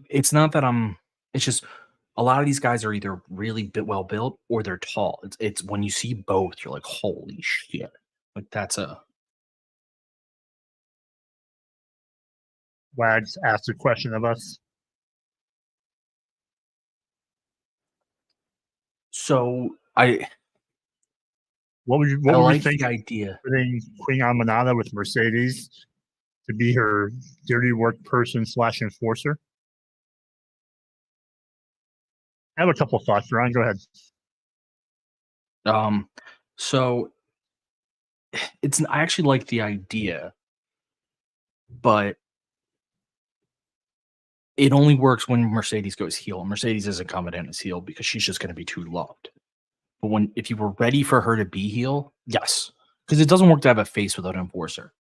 C: it's not that it's just a lot of these guys are either really well built or they're tall. It's when you see both, you're like, holy shit. Like, that's a
A: Wags asked a question of us.
C: So
A: what would you think?
C: The idea
A: putting Queen Amanada with Mercedes to be her dirty work person / enforcer? I have a couple thoughts, Ryan. Go ahead.
C: So I actually like the idea, but it only works when Mercedes goes heel. Mercedes isn't coming in as heel because she's just going to be too loved. But if you were ready for her to be heel, yes, because it doesn't work to have a face without an enforcer.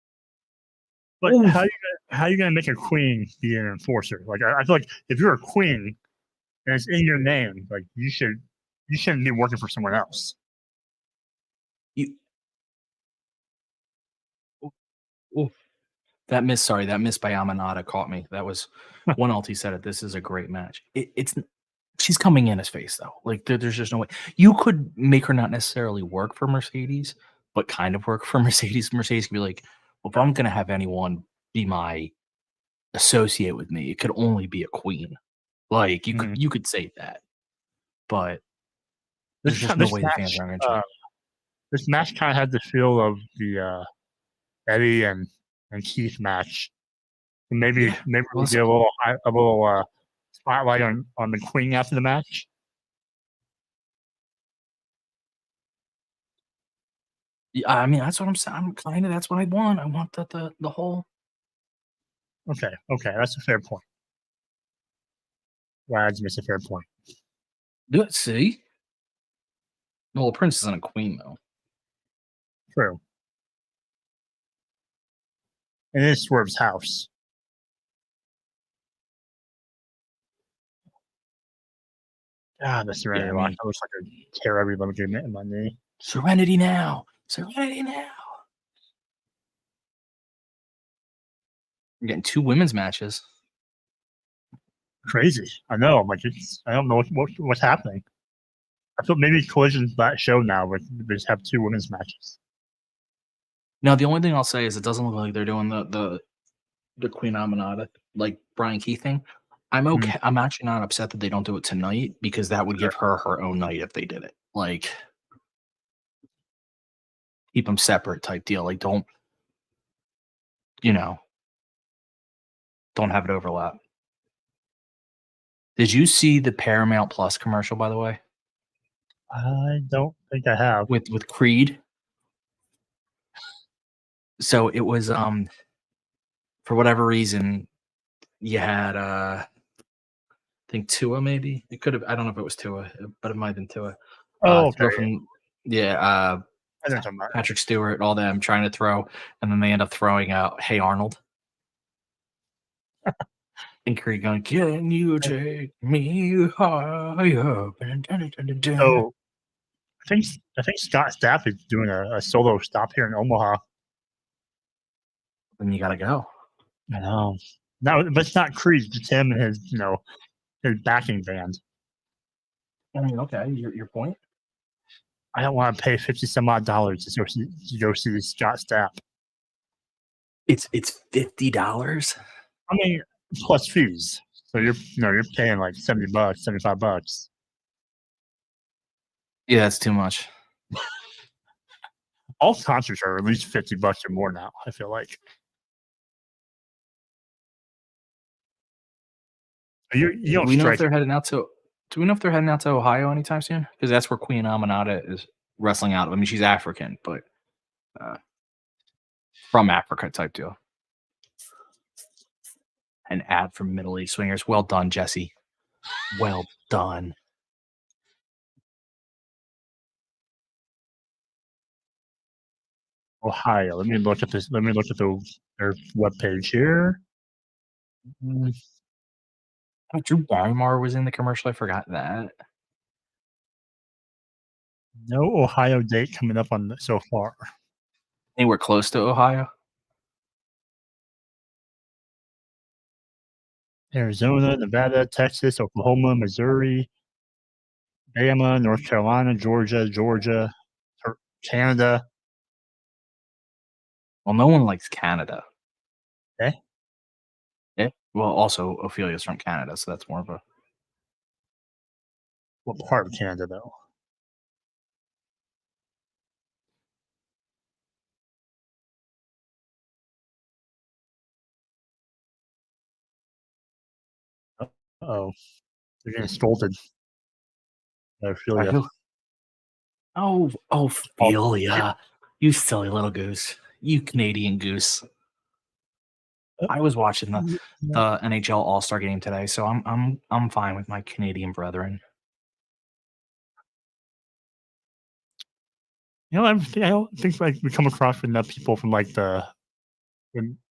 A: But how are you gonna make a queen be an enforcer? Like, I feel like if you're a queen and it's in your name, like you shouldn't be working for someone else.
C: That miss by Amanada caught me. That was one LT said it. This is a great match. She's coming in as face, though. Like, there's just no way. You could make her not necessarily work for Mercedes, but kind of work for Mercedes. Mercedes could be like, well, if I'm going to have anyone be my associate with me, it could only be a queen. Like, you could say that. But there's just no way the fans are going to.
A: This match kind of had the feel of the Eddie and Keith match. And maybe we'll get a little spotlight on the queen after the match.
C: Yeah, I mean, that's what I'm saying. That's what I want. I want the whole.
A: Okay, that's a fair point. Wags makes a fair point.
C: Do it, see? Well, a princess and a queen, though.
A: True. And it is Swerve's house. God, the Serenity Lock. I looks like a tear every ligament in my knee.
C: Serenity now. Serenity now. We're getting 2 women's matches.
A: Crazy. I know. Like, I don't know what's happening. I thought maybe Collision's that show now where they just have 2 women's matches.
C: Now, the only thing I'll say is it doesn't look like they're doing the Queen Amanada, like Brian Keith thing. I'm okay. I'm actually not upset that they don't do it tonight because that would give her own night if they did it. Like, keep them separate type deal. Like, don't have it overlap. Did you see the Paramount Plus commercial, by the way?
A: I don't think I have.
C: With Creed. So it was for whatever reason you had I think Tua, maybe. It could have, I don't know if it was Tua, but it might have been Tua.
A: Okay.
C: Patrick Stewart, all them trying to throw, and then they end up throwing out Hey Arnold. And Creed going, can you take me higher?
A: So I think Scott Stapp is doing a solo stop here in Omaha.
C: Then you gotta go.
A: I know. No, but it's not Creed. It's him and his backing band.
C: I mean, okay, your point.
A: I don't want to pay $50 some odd to go see Scott Stapp.
C: It's $50.
A: I mean, plus fees. So you're paying like $70, $75.
C: Yeah, that's too much.
A: All concerts are at least $50 or more now. I feel like. You don't
C: Do we know if
A: strike.
C: they're heading out to? Do we know if they're heading out to Ohio anytime soon? Because that's where Queen Aminata is wrestling out of. I mean, she's African, but from Africa type deal. An ad from Middle East Swingers. Well done, Jesse. Well done.
A: Ohio. Let me look at this. Let me look at their webpage here.
C: Oh, Drew Barrymore was in the commercial. I forgot that.
A: No Ohio date coming up on so far.
C: Anywhere close to Ohio?
A: Arizona, Nevada, Texas, Oklahoma, Missouri, Bama, North Carolina, Georgia, Canada.
C: Well, no one likes Canada.
A: Eh?
C: Yeah. Well, also Ophelia's from Canada, so that's more of a.
A: What part of Canada, though? Oh, they're getting scolded. Ophelia.
C: Oh, Ophelia. You silly little goose. You Canadian goose. I was watching the NHL All-Star game today, so I'm fine with my Canadian brethren.
A: I don't think like we come across enough people from like the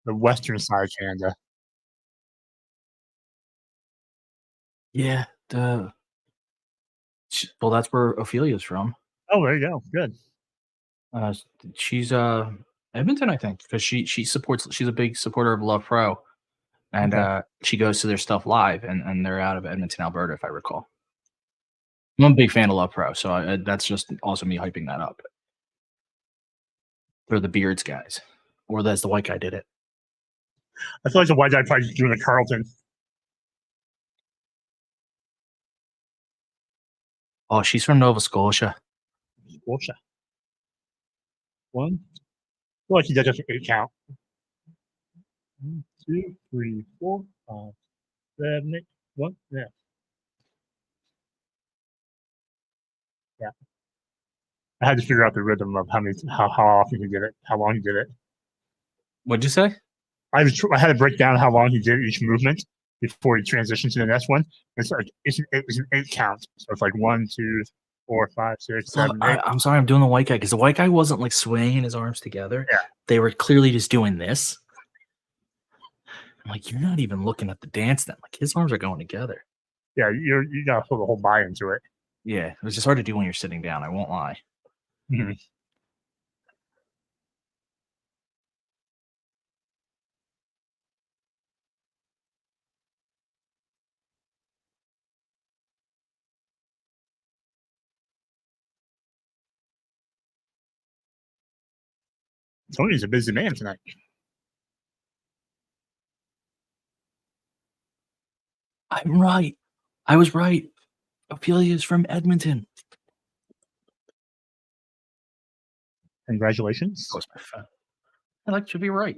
A: western side of Canada.
C: Yeah, well, that's where Ophelia's from.
A: Oh, there you go. Good.
C: She's Edmonton, I think, because she supports. She's a big supporter of Love Pro, and
A: Okay.
C: she goes to their stuff live, and they're out of Edmonton, Alberta, if I recall. I'm a big fan of Love Pro, so that's just also me hyping that up. They're the Beards guys, or as the white guy did it.
A: I feel like the white guy probably doing the Carlton.
C: Oh, she's from Nova Scotia.
A: Scotia. One. I feel like he does just a count. 1, 2, 3, 4, 5, 7, 8. 1. Yeah. Yeah. I had to figure out the rhythm of how often he did it, how long he did it.
C: What'd you say?
A: I had to break down how long he did each movement before he transitioned to the next one. It's like it was an 8 count, so it's like 1, 2, 4, 5, 6, 7, 8.
C: I'm sorry, I'm doing the white guy because the white guy wasn't like swinging his arms together.
A: Yeah.
C: They were clearly just doing this. I'm like, you're not even looking at the dance then. Like his arms are going together.
A: Yeah, you gotta put the whole body into it.
C: Yeah, it was just hard to do when you're sitting down. I won't lie.
A: Mm-hmm. Tony's a busy man tonight.
C: I'm right. I was right. Ophelia's from Edmonton.
A: Congratulations.
C: Of course, my phone. I like to be right.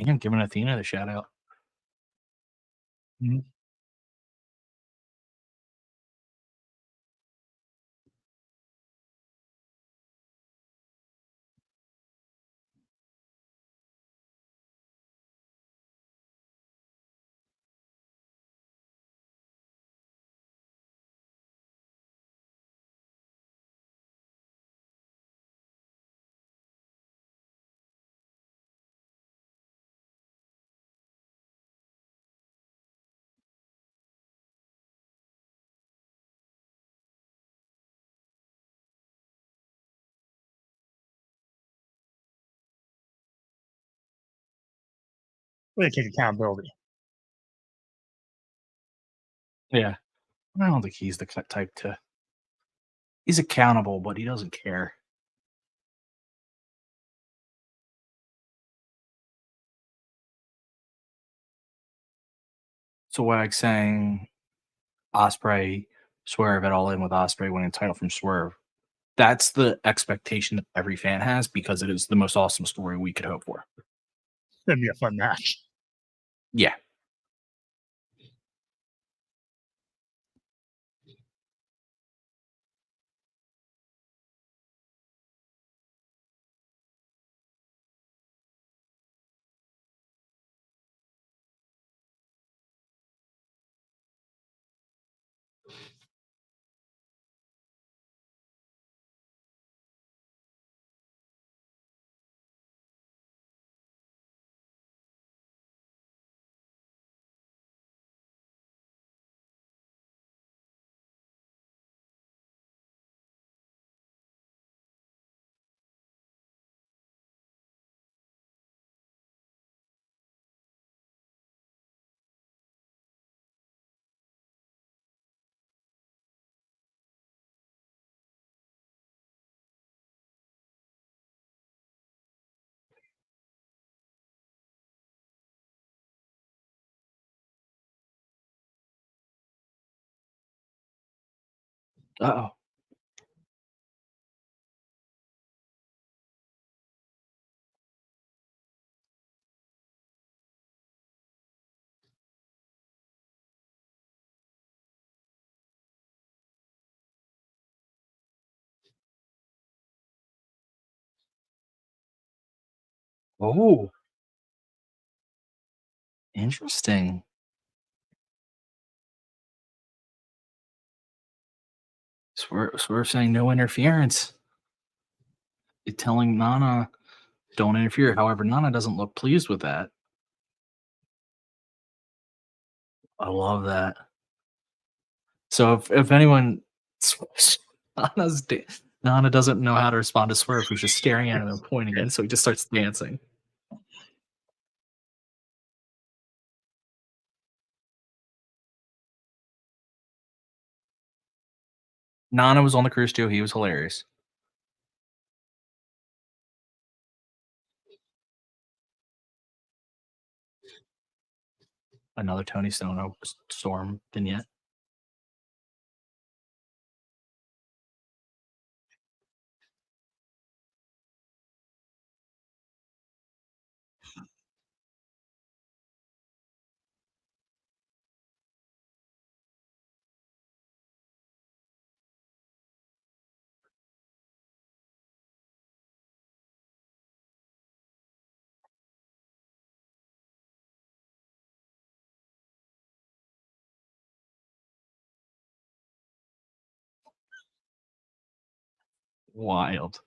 C: Damn, giving Athena the shout out.
A: Mhm. We take accountability.
C: Yeah. I don't think he's the type to. He's accountable, but he doesn't care. So Wag saying Osprey Swerve at All In with Osprey winning title from Swerve. That's the expectation that every fan has because it is the most awesome story we could hope for.
A: That'd be a fun match.
C: Yeah. Uh-oh. Oh. Interesting. Swerve saying no interference. Telling Nana don't interfere. However, Nana doesn't look pleased with that. I love that. So if anyone Nana doesn't know how to respond to Swerve, who's just staring at him and pointing it, so he just starts dancing. Nana was on the cruise too. He was hilarious. Another Tony Storm vignette. Wild.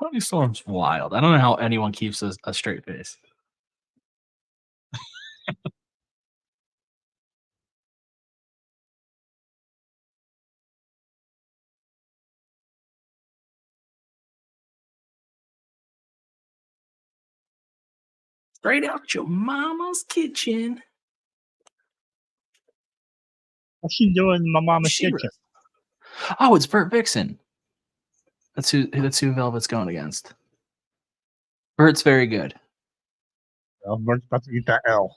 C: Tony Storm's wild. I don't know how anyone keeps a straight face. Straight out your mama's kitchen.
A: What's she doing in my mama's
C: She-Ra.
A: kitchen?
C: Oh, it's Bert Vixen. That's who Velvet's going against. Bert's very good.
A: Well, we're about to eat that L.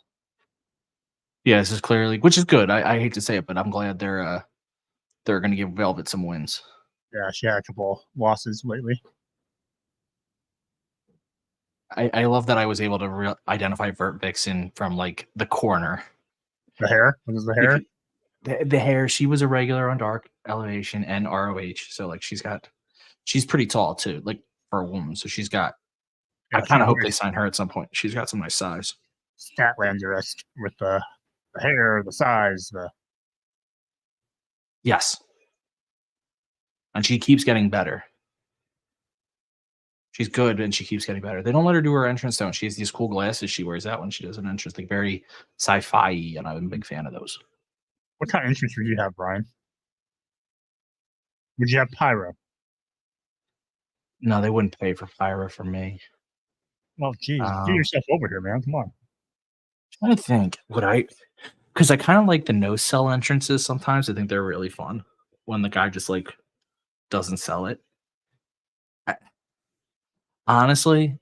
C: Yeah, this is clearly, which is good. I hate to say it, but I'm glad they're going to give Velvet some wins.
A: Yeah, she had a couple losses lately.
C: I love that I was able to identify Bert Vixen from like the corner.
A: The hair? What is the hair?
C: The hair. She was a regular on Dark Elevation and ROH, so like she's pretty tall too, like for a woman. So she's got.
A: Yeah,
C: I kind of hope they sign her at some point. She's got some nice size.
A: Statlander-esque with the hair, the size, the.
C: Yes. And she keeps getting better. She's good and she keeps getting better. They don't let her do her entrance though. She has these cool glasses she wears out when she does an entrance, like very sci-fi, and I'm a big fan of those.
A: What kind of entrance would you have, Brian? Would you have pyro?
C: No, they wouldn't pay for pyro for me.
A: Well, geez, get yourself over here, man. Come on.
C: I'm trying to think, because I kind of like the no sell entrances sometimes. I think they're really fun when the guy just like doesn't sell it. Honestly,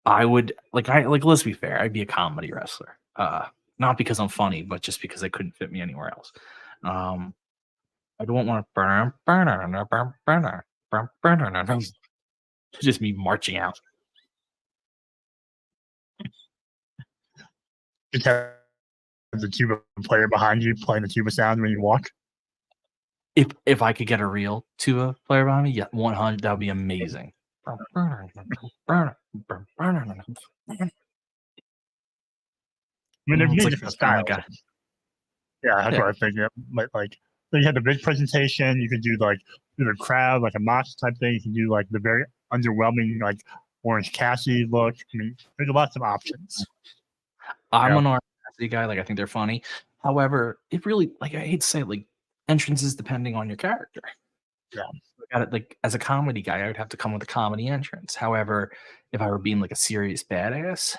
C: I would let's be fair, I'd be a comedy wrestler. Not because I'm funny, but just because they couldn't fit me anywhere else. I don't want to just me marching out.
A: Just have the tuba player behind you playing the tuba sound when you walk.
C: If I could get a real tuba player behind me, yeah, 100, that would be amazing.
A: I mean, there's many different styles. Yeah, that's what I think. Yeah, like so you have the big presentation. You could do like the crowd, like a mosh type thing. You can do like the very underwhelming, like Orange Cassidy look. I mean, there's lots of options.
C: I'm an Orange Cassidy guy. Like I think they're funny. However, it really, like, I hate to say it, like entrances depending on your character.
A: Yeah.
C: Like as a comedy guy, I would have to come with a comedy entrance. However, if I were being like a serious badass,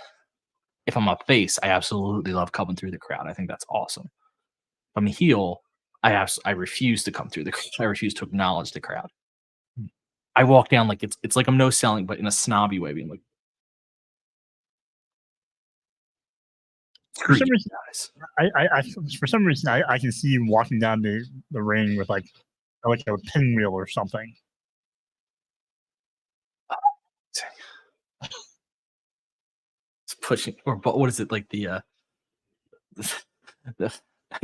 C: if I'm a face, I absolutely love coming through the crowd. I think that's awesome. If I'm a heel, I refuse to come through the crowd. I refuse to acknowledge the crowd. I walk down like it's like I'm no selling, but in a snobby way, being like,
A: for some reason, for some reason, I can see you walking down the ring with like a pinwheel or something.
C: It's pushing, or what is it like the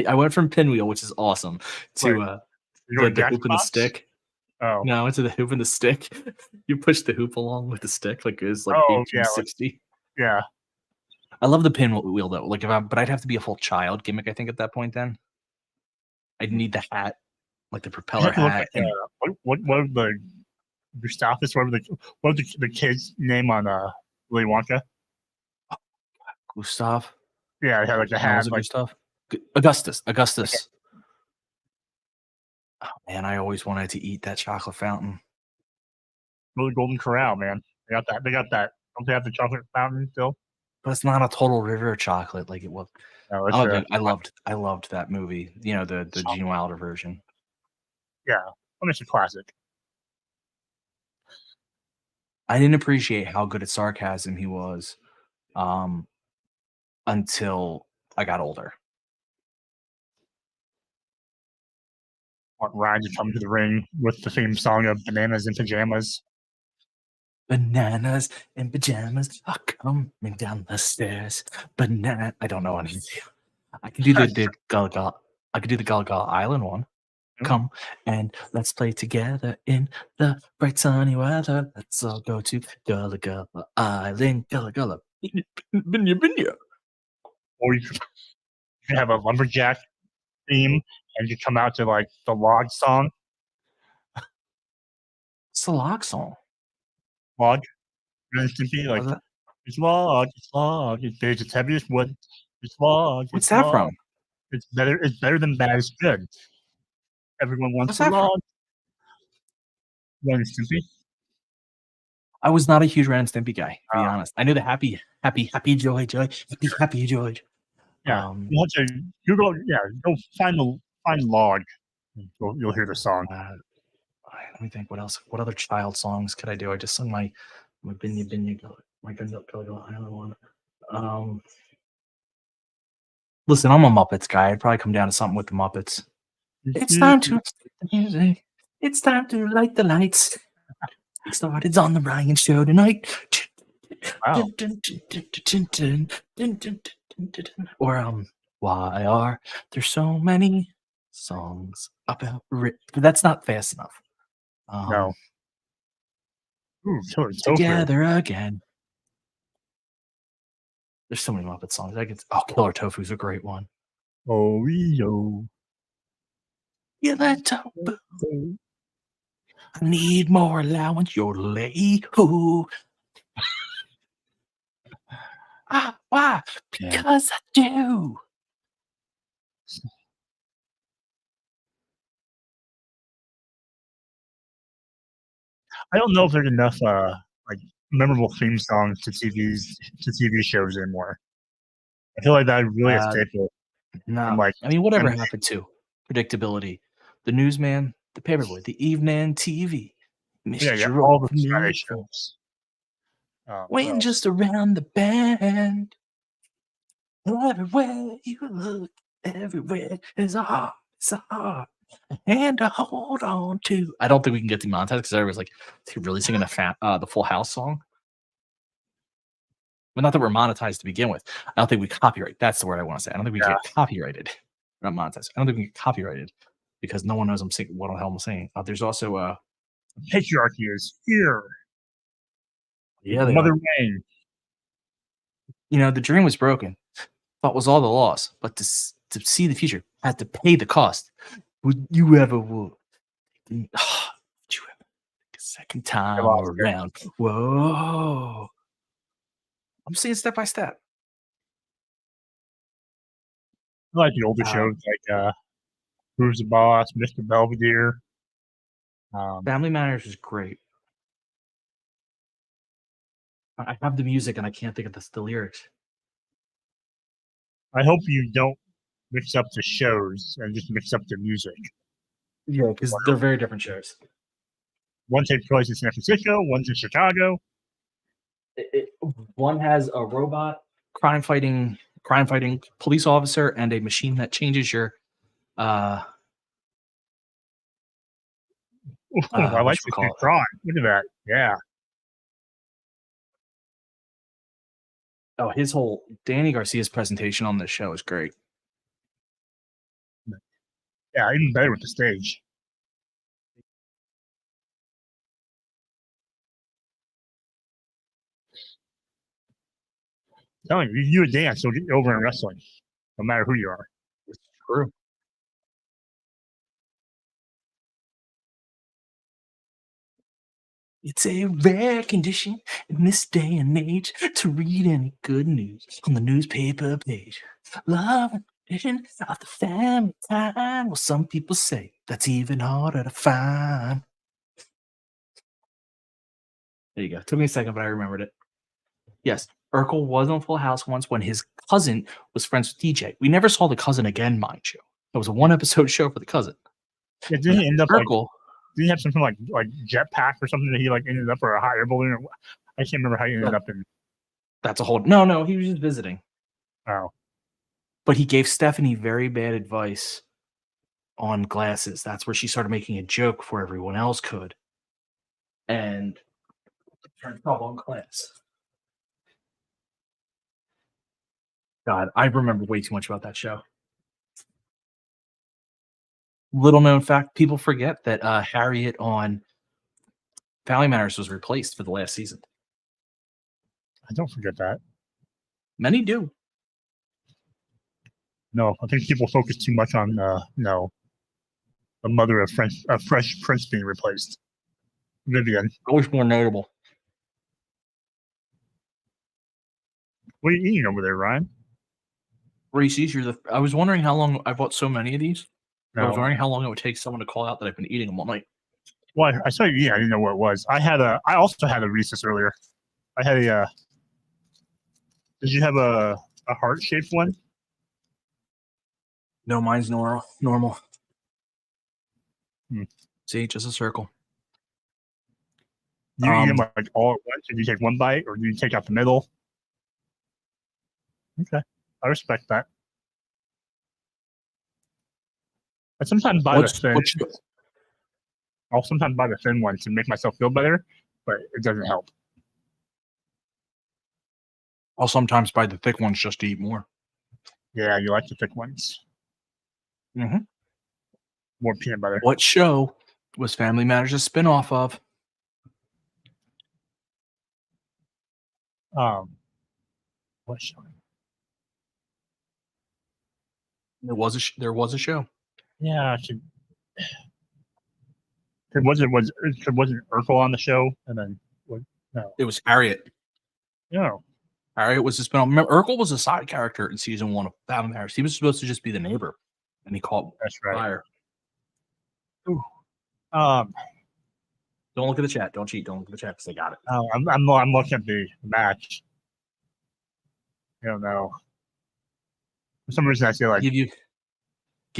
C: I went from pinwheel, which is awesome, to the hoop and the stick.
A: Oh
C: no, I went to the hoop and the stick. You push the hoop along with the stick, like it was like 1860.
A: Yeah.
C: I love the pinwheel though. Like but I'd have to be a full child gimmick. I think at that point, then I'd need the hat, like the propeller hat.
A: Like, what the Gustavus? What the kid's name on Willy Wonka?
C: Gustav.
A: Yeah, it had like the hat. Like
C: Gustav. Augustus. Okay. Oh man, I always wanted to eat that chocolate fountain.
A: Really Golden Corral, man. They got that. Don't they have the chocolate fountain still?
C: But it's not a total river of chocolate like it was.
A: No,
C: I loved that movie. You know, the Gene Wilder version.
A: Yeah, it's a classic.
C: I didn't appreciate how good at sarcasm he was until I got older.
A: Want Ryan to come to the ring with the theme song of Bananas in Pajamas.
C: Bananas in pajamas are coming down the stairs. I don't know anything. I can do the Gullah. I could do the Gullah Island one. Come and let's play together in the bright sunny weather. Let's all go to Gullah Island. Gullah. Binya.
A: Or you could have a lumberjack theme and you come out to like the log song.
C: It's the log song.
A: Log. And it's be like it's log, it's heavy as wood. It's log.
C: What's that from?
A: It's better than bad is good. Everyone wants a log. Ren and Stimpy.
C: I was not a huge Ren and Stimpy guy, to be honest. I knew the happy joy.
A: Yeah. You want to go find log. You'll hear the song.
C: Let me think. What else? What other child songs could I do? I just sung my Binya Binya my Guns Up Caligula Island one. Listen, I'm a Muppets guy. I'd probably come down to something with the Muppets. It's time to start the music. It's time to light the lights. It started on the Ryan Show tonight.
A: Wow.
C: Or why are there so many songs about but that's not fast enough.
A: No. Ooh, Killer Tofu.
C: Together again. There's so many Muppet songs. Killer Tofu's a great one.
A: Oh, yo.
C: Killer Tofu. I need more allowance. You're late. Ooh. Why? Because I do.
A: I don't know if there's enough like memorable theme songs to TV shows anymore. I feel like that's really a staple.
C: No,
A: Like,
C: I mean, whatever happened to predictability? The Newsman, the Paperboy, the Evening TV,
A: yeah, all the Spanish shows.
C: Waiting just around the bend. Everywhere you look, everywhere is a heart, and to hold on to. I don't think we can get demonetized because everybody's like, is he really singing the Full House song? But not that we're monetized to begin with. I don't think we copyright. That's the word I want to say. I don't think we get copyrighted. We're not monetized. I don't think we get copyrighted because no one knows I'm saying what the hell I'm saying. There's also
A: patriarchy is here.
C: Yeah,
A: Mother Wayne.
C: You know, the dream was broken. Thought was all the loss, but to see the future, had to pay the cost. Would you ever would? Would you ever take a second time around? Whoa. I'm seeing step by step.
A: I like the older shows like Who's the Boss, Mr. Belvedere.
C: Family Matters is great. I have the music and I can't think of the lyrics.
A: I hope you don't mix up the shows and just mix up the music.
C: Yeah, because they're very different shows.
A: One takes place in San Francisco, one's in Chicago.
C: One has a robot crime fighting police officer and a machine that changes your
A: I like the crime. Look at that. Yeah.
C: Oh, his whole Danny Garcia's presentation on this show is great.
A: Yeah, even better with the stage. Telling you, you a dance, you'll get over in wrestling, no matter who you are.
C: It's true. It's a rare condition in this day and age to read any good news on the newspaper page. Love and tradition of the family time. Well, some people say that's even harder to find. There you go. Took me a second, but I remembered it. Yes, Urkel was on Full House once when his cousin was friends with DJ. We never saw the cousin again, mind you. It was a one-episode show for the cousin.
A: Yeah, didn't he end up
C: Urkel?
A: Did he have something like jetpack or something that he ended up or a higher balloon? I can't remember how he ended up in.
C: That's a whole no. He was just visiting.
A: Oh,
C: but he gave Stephanie very bad advice on glasses. That's where she started making a joke before everyone else could, and turned trouble on class. God, I remember way too much about that show. Little known fact, people forget that Harriet on Family Matters was replaced for the last season.
A: I don't forget that.
C: Many do.
A: No, I think people focus too much on the mother of Fresh Prince being replaced. Vivian.
C: Always more notable.
A: What are you eating over there, Ryan?
C: Reese's, I was wondering how long I bought so many of these.
A: No.
C: I was wondering how long it would take someone to call out that I've been eating them all night.
A: Well, I saw you eating. I didn't know what it was. I also had a Reese's earlier. I had a. Did you have a heart-shaped one?
C: No, mine's normal. See, just a circle.
A: Do you eat them like all at once? Or do you take one bite, or do you take out the middle? Okay, I respect that. I sometimes buy the thin. I'll sometimes buy the thin one to make myself feel better, but it doesn't help.
C: I'll sometimes buy the thick ones just to eat more.
A: Yeah, you like the thick ones.
C: Mm-hmm.
A: More peanut butter.
C: What show was Family Matters a spinoff of?
A: What show?
C: There was a show.
A: Yeah, it wasn't Urkel on the show, and then what? No,
C: It was Harriet.
A: no.
C: Harriet was a spinoff. Remember, Urkel was a side character in season 1 of Family Matters. He was supposed to just be the neighbor, and he caught fire.
A: Ooh.
C: Don't look at the chat. Don't cheat. Don't look at the chat because they got it.
A: I'm looking at the match. I don't know. For some reason, I feel like
C: Give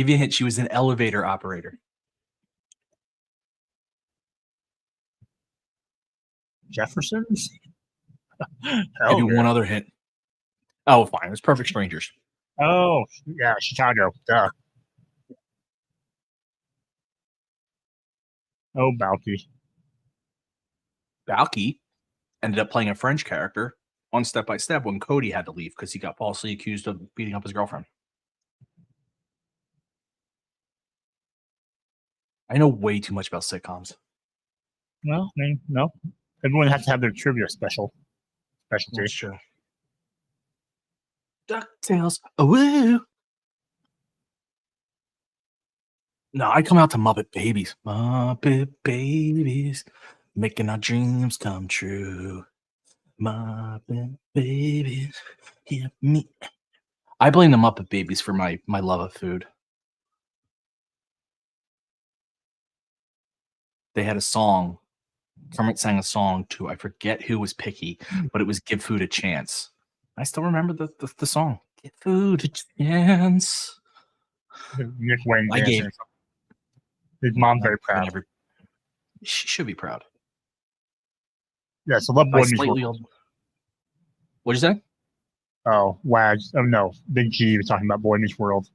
C: you a hint. She was an elevator operator.
A: Jefferson's.
C: Give you one other hint. Oh, fine. It was Perfect Strangers.
A: Oh, yeah, Chicago. Duh. Oh, Balky.
C: Balky ended up playing a French character on Step by Step when Cody had to leave because he got falsely accused of beating up his girlfriend. I know way too much about sitcoms.
A: Well, I mean, no. Everyone has to have their trivia specialty.
C: That's true. DuckTales. Oh, woo. No, I come out to Muppet Babies. Muppet Babies, making our dreams come true. Muppet Babies, yeah, me. I blame the Muppet Babies for my love of food. They had a song. Kermit sang a song to, I forget who was picky, but it was "Give Food a Chance." I still remember the song. Give food a chance.
A: Nick Wayne
C: I
A: dancing.
C: gave
A: His mom's very proud.
C: She should be proud.
A: Yeah, so love Boy Meets
C: Slightly
A: World.
C: old. What'd you say?
A: Oh, Wags. Oh, no. Big G was talking about Boy Meets World.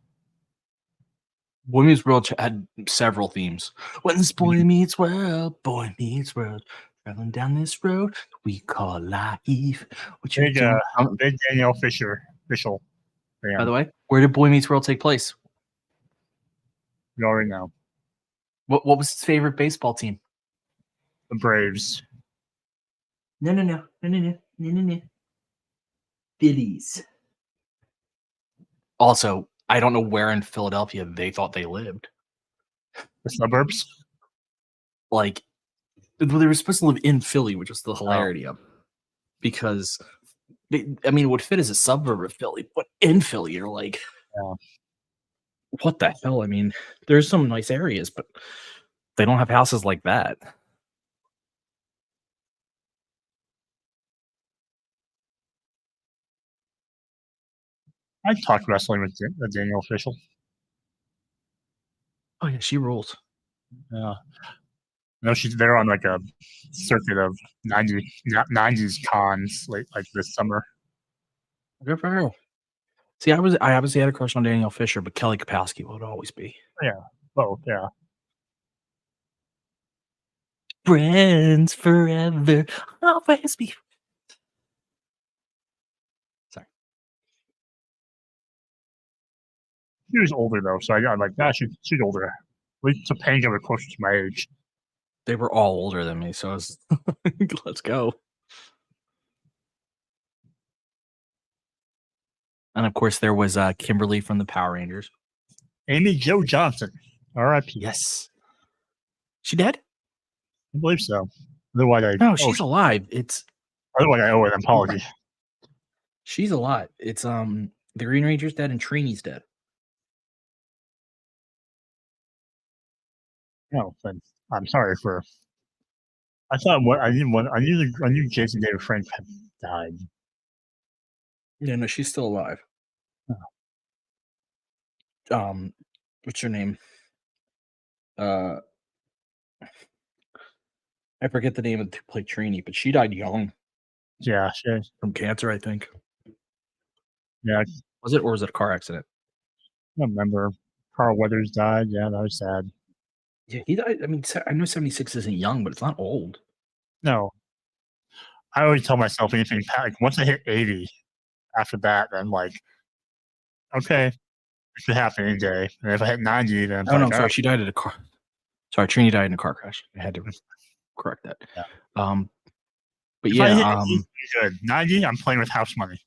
C: Boy Meets World had several themes. When this boy meets world, traveling down this road we call life. What you doing?
A: Big Danielle Fisher, official.
C: By the way, where did Boy Meets World take place?
A: You already know.
C: What was his favorite baseball team?
A: The Braves.
C: No. Phillies. Also, I don't know where in Philadelphia they thought they lived.
A: The suburbs?
C: Like, they were supposed to live in Philly, which was the hilarity of it. Because, I mean, it would fit as a suburb of Philly, but in Philly, you're like, what the hell? I mean, there's some nice areas, but they don't have houses like that.
A: I talked wrestling with Danielle Official.
C: Oh yeah, she rules.
A: Yeah. No, they're on like a circuit of 90s cons like this summer.
C: Good for her. See, I obviously had a crush on Danielle Fisher, but Kelly Kapowski would always be.
A: Yeah, both. Yeah.
C: Friends forever, always be. Sorry.
A: She was older though, so I'm like, she's older. At least Topanga was closer to my age.
C: They were all older than me, so I was let's go. And of course, there was Kimberly from the Power Rangers.
A: Amy Jo Johnson, R.I.P.
C: Yes, she dead?
A: I believe so. Otherwise,
C: she's alive.
A: Otherwise, I owe an apology.
C: She's alive. It's the Green Ranger's dead and Trini's dead.
A: No, but I'm sorry for. I thought I knew Jason David Frank had died.
C: Yeah, no, she's still alive.
A: Oh.
C: What's her name? I forget the name of the play Trini, but she died young
A: Yeah,
C: from cancer, I think.
A: yeah.
C: Was it, or was it a car accident?
A: I remember Carl Weathers died. Yeah, that was sad.
C: Yeah, he died. I mean, I know 76 isn't young, but it's not old.
A: No, I always tell myself anything like once I hit 80, after that, then like, okay, it could happen any day. And if I hit 90, then it's
C: Oh, no,
A: like,
C: I'm sorry. She died at a car. Sorry, Trini died in a car crash. I had to correct that.
A: Yeah.
C: But
A: if I hit
C: yeah,
A: 80, good. 90, I'm playing with house money.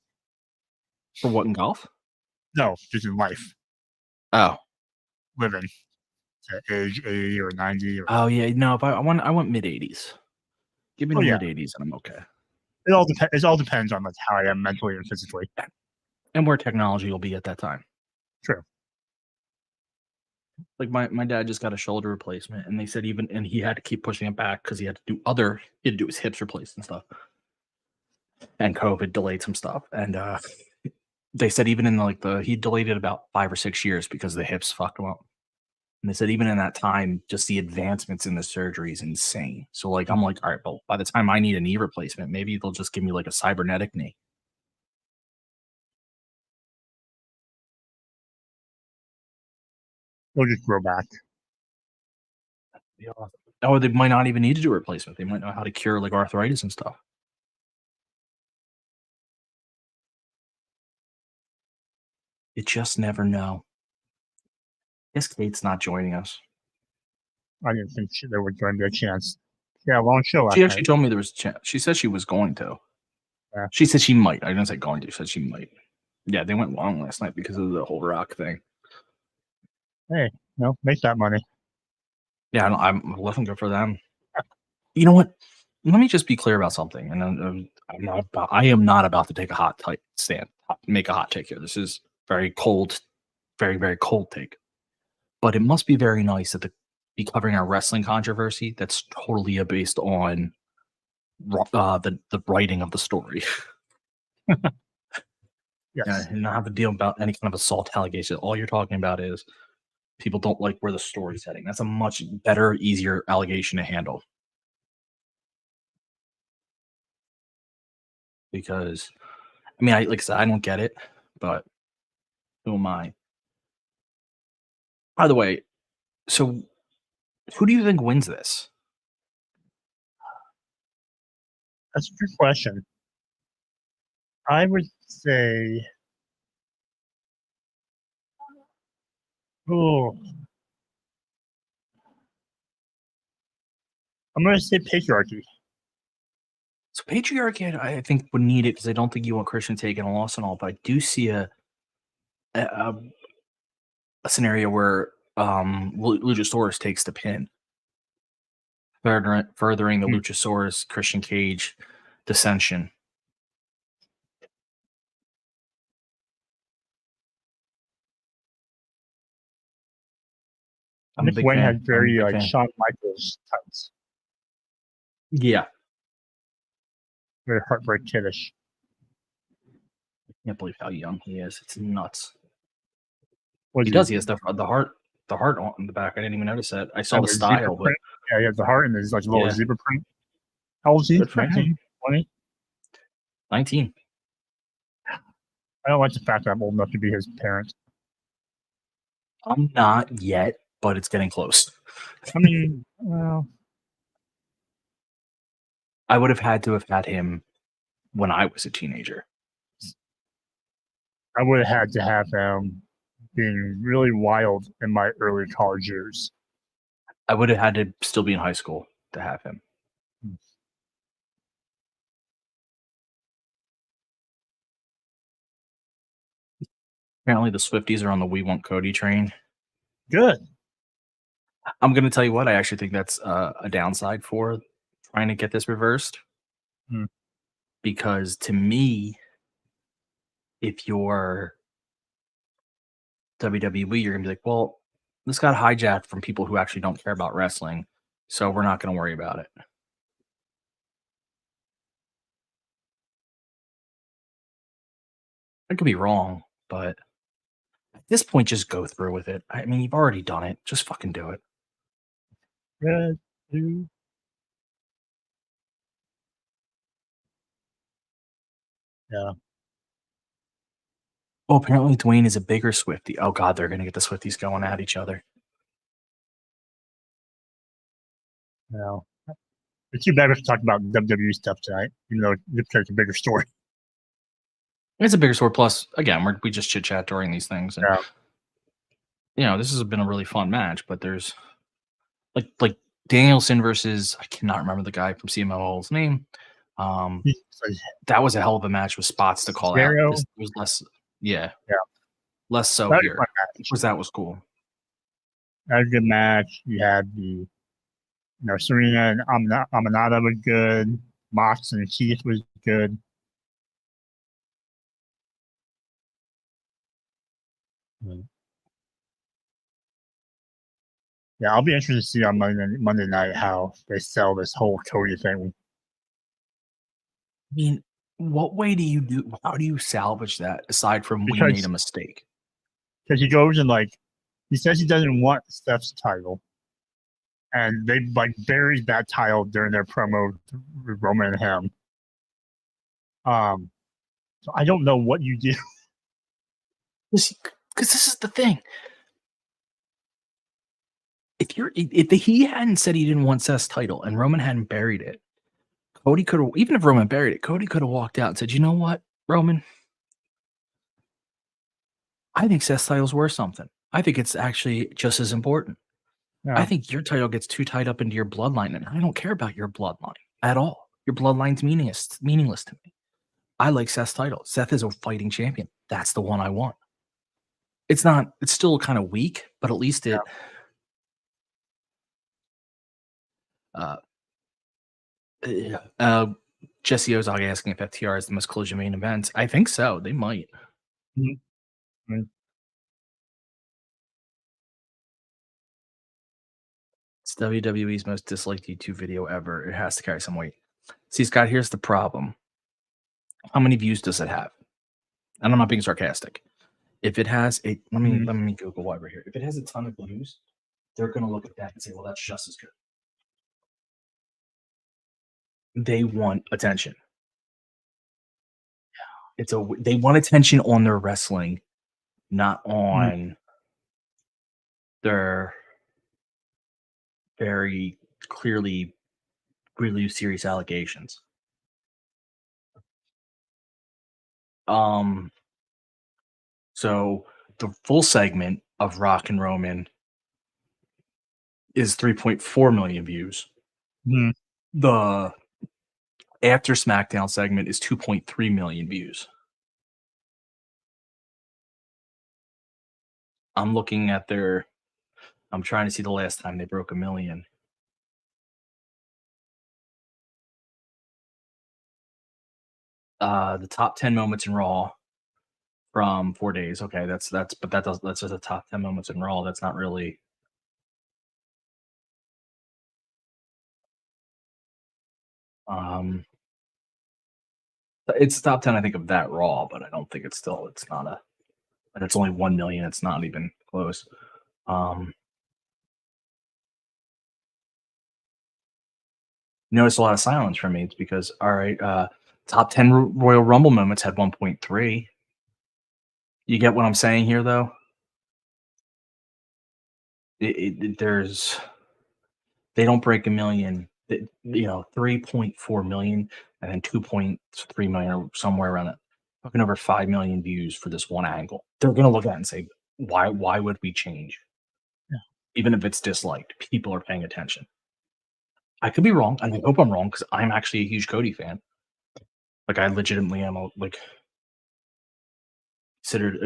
C: for what, in golf?
A: No, just in life,
C: Oh,
A: living to age 80 or 90. Or,
C: oh yeah. No, if I want mid 80s. Give me
A: Oh,
C: the
A: yeah.
C: mid 80s, and I'm okay.
A: it all depends on like how I am mentally and physically.
C: And where technology will be at that time.
A: True.
C: Like my dad just got a shoulder replacement, and they said and he had to keep pushing it back because he had to do his hips replaced and stuff. And COVID delayed some stuff, and they said even in he delayed it about 5 or 6 years because the hips fucked him up. And they said even in that time, just the advancements in the surgery is insane. So like I'm like, all right, well, by the time I need a knee replacement, maybe they'll just give me like a cybernetic knee.
A: It'll just grow back.
C: Yeah. Or they might not even need to do a replacement. They might know how to cure like arthritis and stuff. You just never know. Guess Kate's not joining us.
A: I didn't think there was going to be a chance. Yeah, long show.
C: She actually told me there was a chance. She said she was going to.
A: Yeah.
C: She said she might. I didn't say going to. She said she might. Yeah, they went long last night because of the whole rock thing.
A: Hey, no, make that money.
C: Yeah, I'm looking good for them. You know what? Let me just be clear about something. And I am not about to take a hot stand, make a hot take here. This is very cold, very, very cold take. But it must be very nice that be covering a wrestling controversy that's totally based on the writing of the story.
A: Yes.
C: Yeah, and not have to deal about any kind of assault allegation. All you're talking about is people don't like where the story's heading. That's a much better, easier allegation to handle. Because, I mean, like I said, I don't get it, but who am I? By the way, so who do you think wins this?
A: That's a good question. I would say, oh, I'm going to say patriarchy.
C: So patriarchy, I think, would need it because I don't think you want Christian taking a loss and all, but I do see a scenario where Luchasaurus takes the pin, furthering the Luchasaurus Christian Cage dissension.
A: Nick Wayne had very Shawn Michaels types.
C: Yeah.
A: Very heartbreak kiddish.
C: I can't believe how young he is. It's nuts.
A: He
C: does. He has the heart on the back. I didn't even notice that. I saw the style, but
A: yeah, he has the heart and his like little zebra print. How old is he? 19, 20?
C: 19.
A: I don't like the fact that I'm old enough to be his parent.
C: I'm not yet, but it's getting close.
A: I mean, well,
C: I would have had to have had him when I was a teenager.
A: I would have had to have him being really wild in my early college years.
C: I would have had to still be in high school to have him. Apparently the Swifties are on the We Want Cody train.
A: Good.
C: I'm going to tell you what, I actually think that's a downside for trying to get this reversed. Because to me, if you're WWE, you're going to be like, well, this got hijacked from people who actually don't care about wrestling, so we're not going to worry about it. I could be wrong, but at this point, just go through with it. I mean, you've already done it. Just fucking do it.
A: Red, blue. Yeah.
C: Oh, apparently Dwayne is a bigger Swiftie. Oh God, they're gonna get the Swifties going at each other.
A: Yeah. It's too bad we have to talk about WWE stuff tonight, even though it's a bigger story.
C: It's a bigger story. Plus, again, we just chit chat during these things, and
A: Yeah.
C: this has been a really fun match. But there's like Danielson versus, I cannot remember the guy from CMLL's name. That was a hell of a match with spots to call out. This was less, less so
A: That
C: here. Because that was cool.
A: That was a good match. You had the, Serena and Amanada was good. Mox and Keith was good. Yeah, I'll be interested to see on Monday night how they sell this whole Cody thing.
C: I mean, what way do you do? How do you salvage that aside from we made a mistake?
A: Because he goes and he says he doesn't want Steph's title, and they buried that title during their promo with Roman and him. So I don't know what you do.
C: Because this is the thing. If he hadn't said he didn't want Seth's title and Roman hadn't buried it, Cody could have, even if Roman buried it, Cody could have walked out and said, "You know what, Roman? I think Seth's title's worth something. I think it's actually just as important.
A: Yeah.
C: I think your title gets too tied up into your bloodline, and I don't care about your bloodline at all. Your bloodline's meaningless to me. I like Seth's title. Seth is a fighting champion. That's the one I want. It's still kind of weak, but at least it Jesse Ozog asking if FTR is the most Collision main event. I think so. They might.
A: Mm-hmm.
C: It's WWE's most disliked YouTube video ever. It has to carry some weight. See, Scott, here's the problem. How many views does it have? And I'm not being sarcastic. If it has let me Google while we're here. If it has a ton of views, they're gonna look at that and say, well, that's just as good. They want attention. They want attention on their wrestling, not on their very clearly really serious allegations. So the full segment of Rock and Roman is 3.4 million views.
A: Mm-hmm.
C: The after SmackDown segment is 2.3 million views. I'm looking at I'm trying to see the last time they broke 1 million. The top 10 moments in Raw from 4 days. Okay, that's just the top 10 moments in Raw. That's not really. It's top 10, I think, of that Raw, but I don't think it's not and it's only 1 million. It's not even close. Notice a lot of silence from me. It's because, all right, top 10 Royal Rumble moments had 1.3. You get what I'm saying here, though? They don't break 1 million, 3.4 million and then 2.3 million or somewhere around it. Fucking over 5 million views for this one angle. They're going to look at it and say, why would we change?
A: Yeah.
C: Even if it's disliked, people are paying attention. I could be wrong, and I hope I'm wrong because I'm actually a huge Cody fan. I legitimately am considered,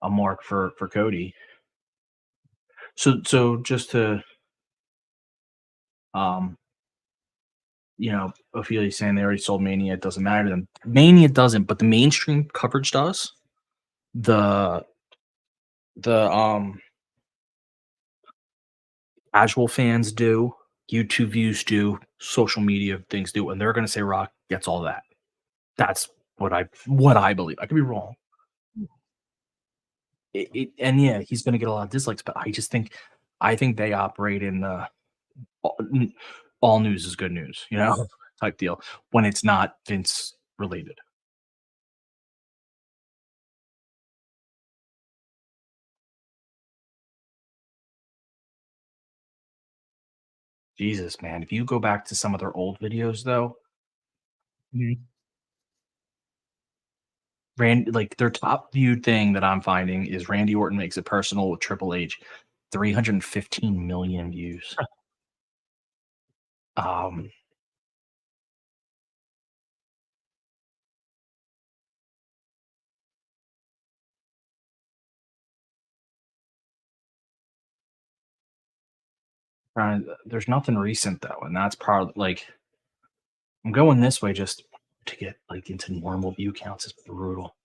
C: a mark for Cody. So just to, Ophelia saying they already sold Mania. It doesn't matter to them. Mania doesn't, but the mainstream coverage does. The casual fans do. YouTube views do. Social media things do, and they're going to say Rock gets all that. That's what I believe. I could be wrong. And yeah, he's going to get a lot of dislikes, but I think they operate in the all news is good news, type deal. When it's not Vince related. Jesus, man. If you go back to some of their old videos, though,
A: Mhm.
C: like their top viewed thing that I'm finding is Randy Orton makes it personal with Triple H, 315 million views. Um, there's nothing recent though, and that's probably like I'm going this way just to get like into normal view counts is brutal.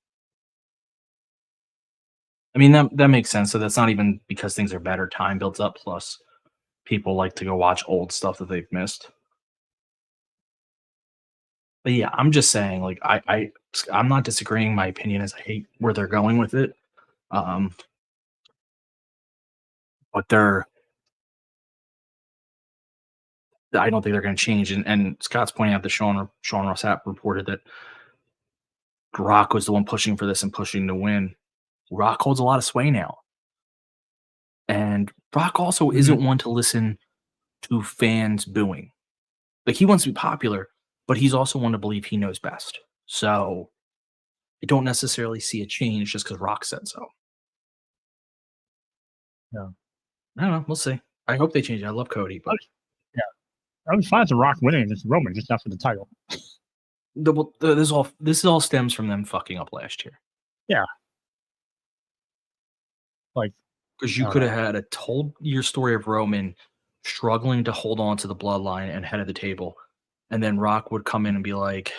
C: I mean that makes sense. So that's not even because things are better. Time builds up. Plus, people like to go watch old stuff that they've missed. But yeah, I'm just saying. Like I'm not disagreeing. My opinion is I hate where they're going with it. Um, but I don't think they're going to change. And Scott's pointing out that Sean Ross Sapp reported that Rock was the one pushing for this and pushing to win. Rock holds a lot of sway now. And Rock also isn't one to listen to fans booing. Like he wants to be popular, but he's also one to believe he knows best. So I don't necessarily see a change just because Rock said so.
A: Yeah.
C: I don't know. We'll see. I hope they change it. I love Cody, but
A: yeah, I was fine with The Rock winning against Roman, just not for the title.
C: This all stems from them fucking up last year.
A: Yeah. Like,
C: because you could have had told your story of Roman struggling to hold on to the bloodline and head of the table, and then Rock would come in and be like,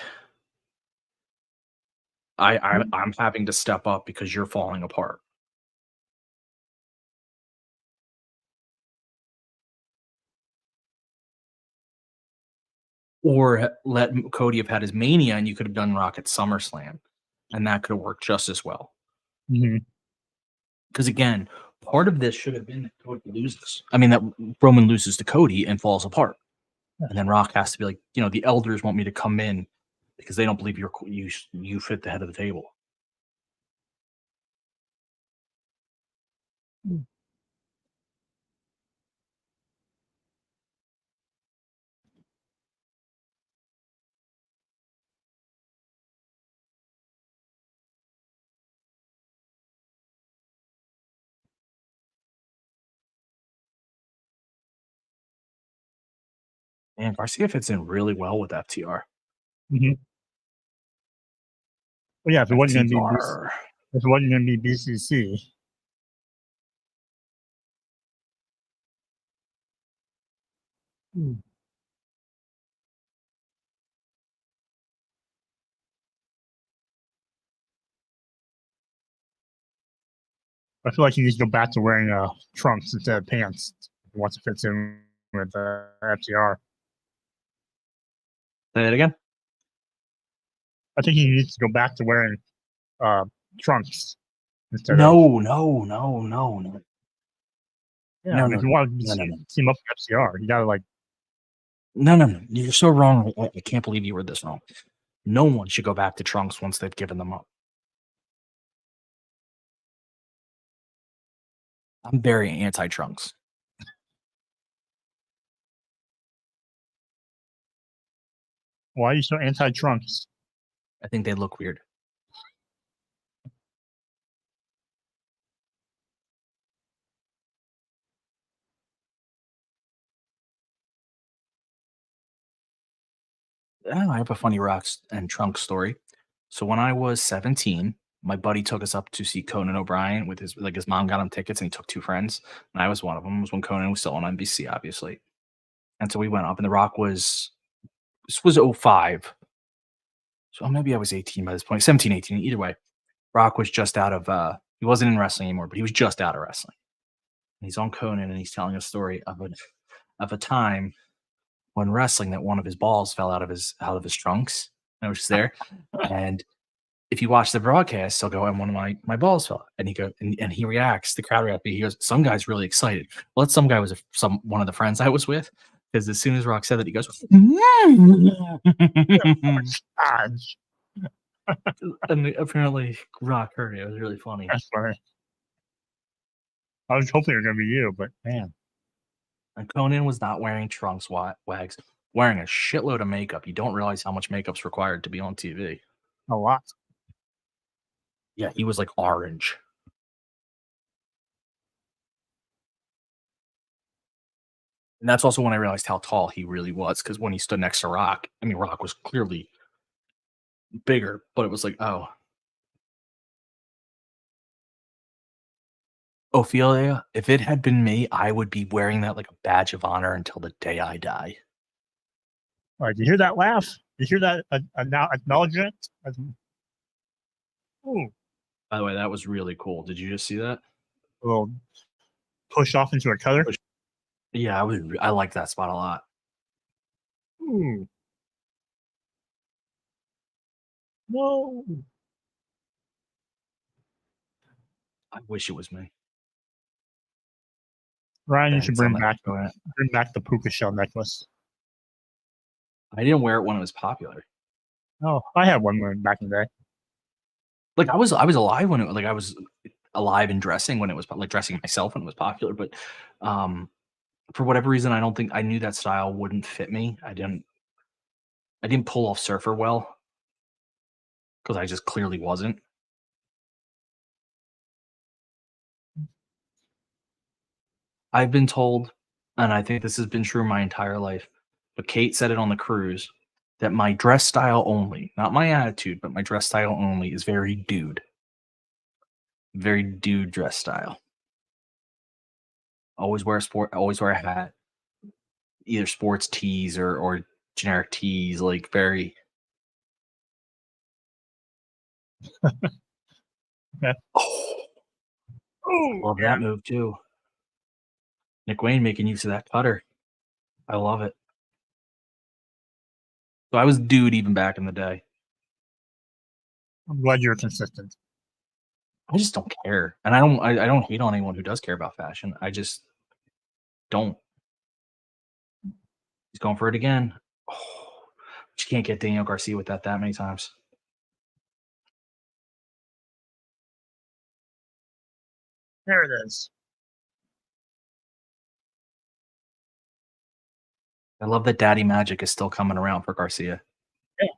C: I'm having to step up because you're falling apart. Or let Cody have had his Mania and you could have done Rock at SummerSlam, and that could have worked just as well. Because again, part of this should have been that Cody loses. I mean, that Roman loses to Cody and falls apart. And then Rock has to be like, the elders want me to come in because they don't believe you fit the head of the table. Man, Garcia fits in really well with FTR.
A: Well, yeah, if it wasn't going to be BCC. I feel like he needs to go back to wearing trunks instead of pants once it fits in with FTR.
C: Say that again?
A: I think he needs to go back to wearing trunks instead of...
C: No.
A: Yeah, if you want to team up with FTR, you got to like...
C: No. You're so wrong. I can't believe you were this wrong. No one should go back to trunks once they've given them up. I'm very anti-trunks.
A: Why are you so anti-trunks?
C: I think they look weird. I have a funny rocks and trunks story. So when I was 17, my buddy took us up to see Conan O'Brien with his mom got him tickets and he took two friends. And I was one of them. It was when Conan was still on NBC, obviously. And so we went up and The Rock this was 05. So maybe I was 18 by this point, 17, 18, either way. Rock was just out of, he wasn't in wrestling anymore, but he was just out of wrestling. And he's on Conan and he's telling a story of a time when wrestling that one of his balls fell out of his trunks. And I was just there. And if you watch the broadcast, he'll go, and one of my balls fell out. And he go and he reacts, the crowd reacts. He goes, some guy's really excited. Well, that some guy was one of the friends I was with. Because as soon as Rock said that, he goes, And apparently Rock heard it. It was really funny.
A: That's funny. I was hoping it was gonna be you, but man,
C: And Conan was not wearing trunks, wags, wearing a shitload of makeup. You don't realize how much makeup's required to be on TV.
A: a lot.
C: Yeah, he was like orange. And that's also when I realized how tall he really was. Because when he stood next to Rock, I mean, Rock was clearly bigger, but it was like, oh, Ophelia, if it had been me, I would be wearing that like a badge of honor until the day I die.
A: All right, you hear that laugh? You hear that acknowledgement? Ooh,
C: By the way, that was really cool. Did you just see that?
A: a little push off into a cutter.
C: Yeah, I liked that spot a lot.
A: Ooh. No.
C: I wish it was me.
A: Ryan, you
C: That's
A: should bring
C: something
A: back
C: going.
A: the puka shell necklace.
C: I didn't wear it when it was popular.
A: Oh, I had one back in the day.
C: Like I was alive when it like I was alive and dressing when it was like dressing myself when it was popular, but for whatever reason I don't think I knew that style wouldn't fit me. I didn't pull off surfer well because I just clearly wasn't. I've been told, and I think this has been true my entire life, but Kate said it on the cruise that my dress style only, not my attitude, but my dress style only is very dude dress style. Always wear a hat, either sports tees or generic tees, like very.
A: Okay.
C: Oh,
A: Oh,
C: love
A: yeah.
C: that move too. Nick Wayne making use of that cutter. I love it. So I was dude even back in the day.
A: I'm glad you're consistent.
C: I just don't care, and I don't hate on anyone who does care about fashion. I just don't. He's going for it again. Oh, but you can't get Daniel Garcia with that many times.
A: There it is.
C: I love that Daddy Magic is still coming around for Garcia.
A: Yeah.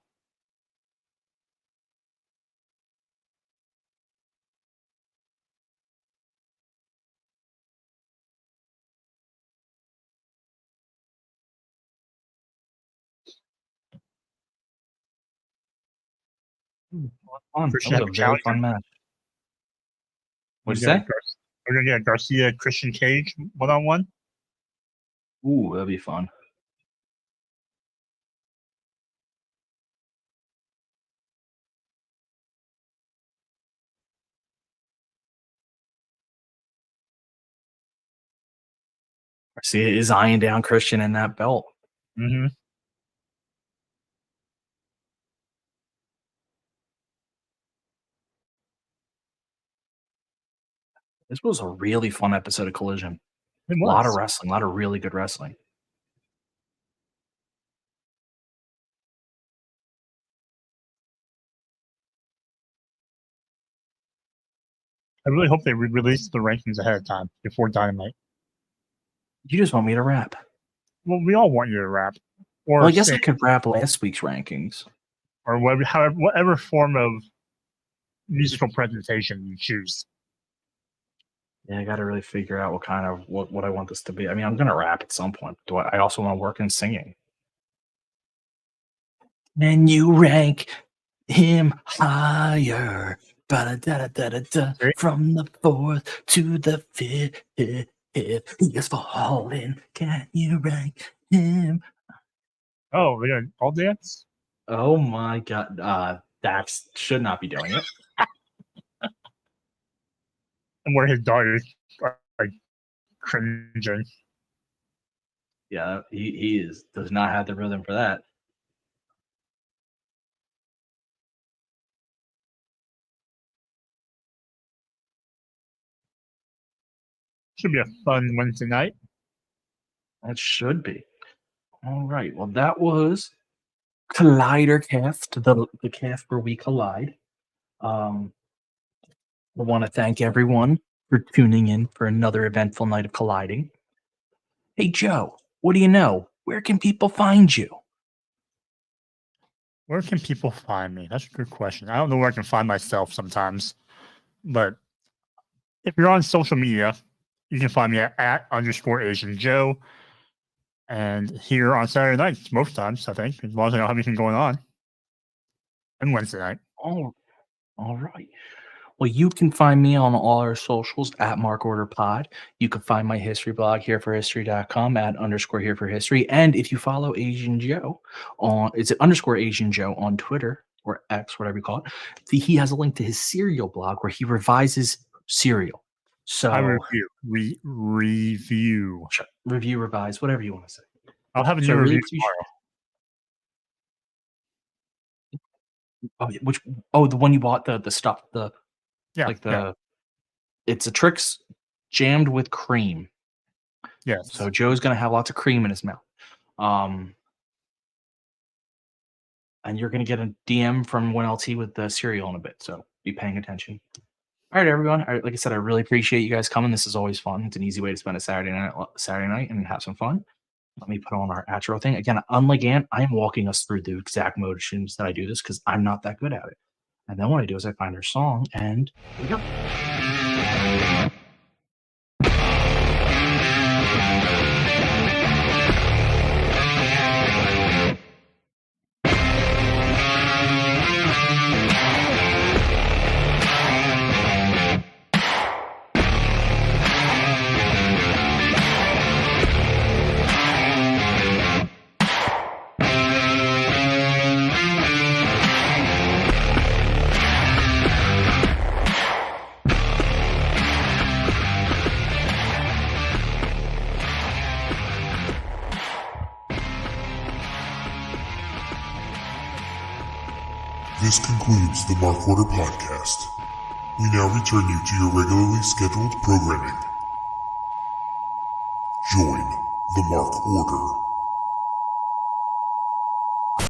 C: Fun.
A: Christian
C: That
A: have
C: was
A: a
C: a very
A: challenger.
C: fun match. What'd you
A: We're
C: say?
A: gonna get we're gonna get Garcia, Christian Cage 1-on-1.
C: Ooh, that'd be fun. Garcia is eyeing down Christian in that belt.
A: Mm-hmm.
C: This was a really fun episode of Collision.
A: It
C: A lot of
A: was.
C: wrestling, a lot of really good wrestling.
A: I really hope they release the rankings ahead of time before Dynamite.
C: You just want me to rap.
A: Well, we all want you to rap, or
C: Well, I guess
A: sing,
C: I could rap last week's rankings.
A: or whatever form of musical presentation you choose.
C: Yeah, I got to really figure out what kind of what I want this to be. I mean, I'm gonna rap at some point. I also want to work in singing. And you rank him higher. Ba-da-da-da-da-da.
A: Okay.
C: From the 4th to the 5th. He is falling. Can you rank him?
A: Oh, we got all dance.
C: Oh my god. Dax should not be doing it.
A: And where his daughters are like cringing.
C: Yeah, he does not have the rhythm for that.
A: Should be a fun Wednesday night.
C: That should be. All right. Well, that was Collidercast, the cast where we collide. I want to thank everyone for tuning in for another eventful night of colliding. Hey, Joe, what do you know? Where can people find you?
A: Where can people find me? That's a good question. I don't know where I can find myself sometimes, but if you're on social media, you can find me at _Asian Joe. And here on Saturday nights, most times, I think, as long as I don't have anything going on. And Wednesday night.
C: Oh, all right. Well, you can find me on all our socials at Mark Order Pod. You can find my history blog hereforhistory.com at _hereforhistory. And if you follow Asian Joe is it _Asian Joe on Twitter or X, whatever you call it, he has a link to his cereal blog where he revises cereal. So
A: I review. Review.
C: Review, revise, whatever you want to say.
A: I'll have a
C: So
A: new
C: I really
A: review
C: tomorrow. The one you bought, the stuff,
A: Yeah.
C: it's a Trix jammed with cream.
A: Yes.
C: So Joe's gonna have lots of cream in his mouth. And you're gonna get a DM from 1LT with the cereal in a bit. So be paying attention. All right, everyone. Like I said, I really appreciate you guys coming. This is always fun. It's an easy way to spend a Saturday night and have some fun. Let me put on our outro thing. Again, unlike Ant, I am walking us through the exact motions that I do this because I'm not that good at it. And then what I do is I find our song and here we go.
D: This concludes the Mark Order Podcast. We now return you to your regularly scheduled programming. Join the Mark Order.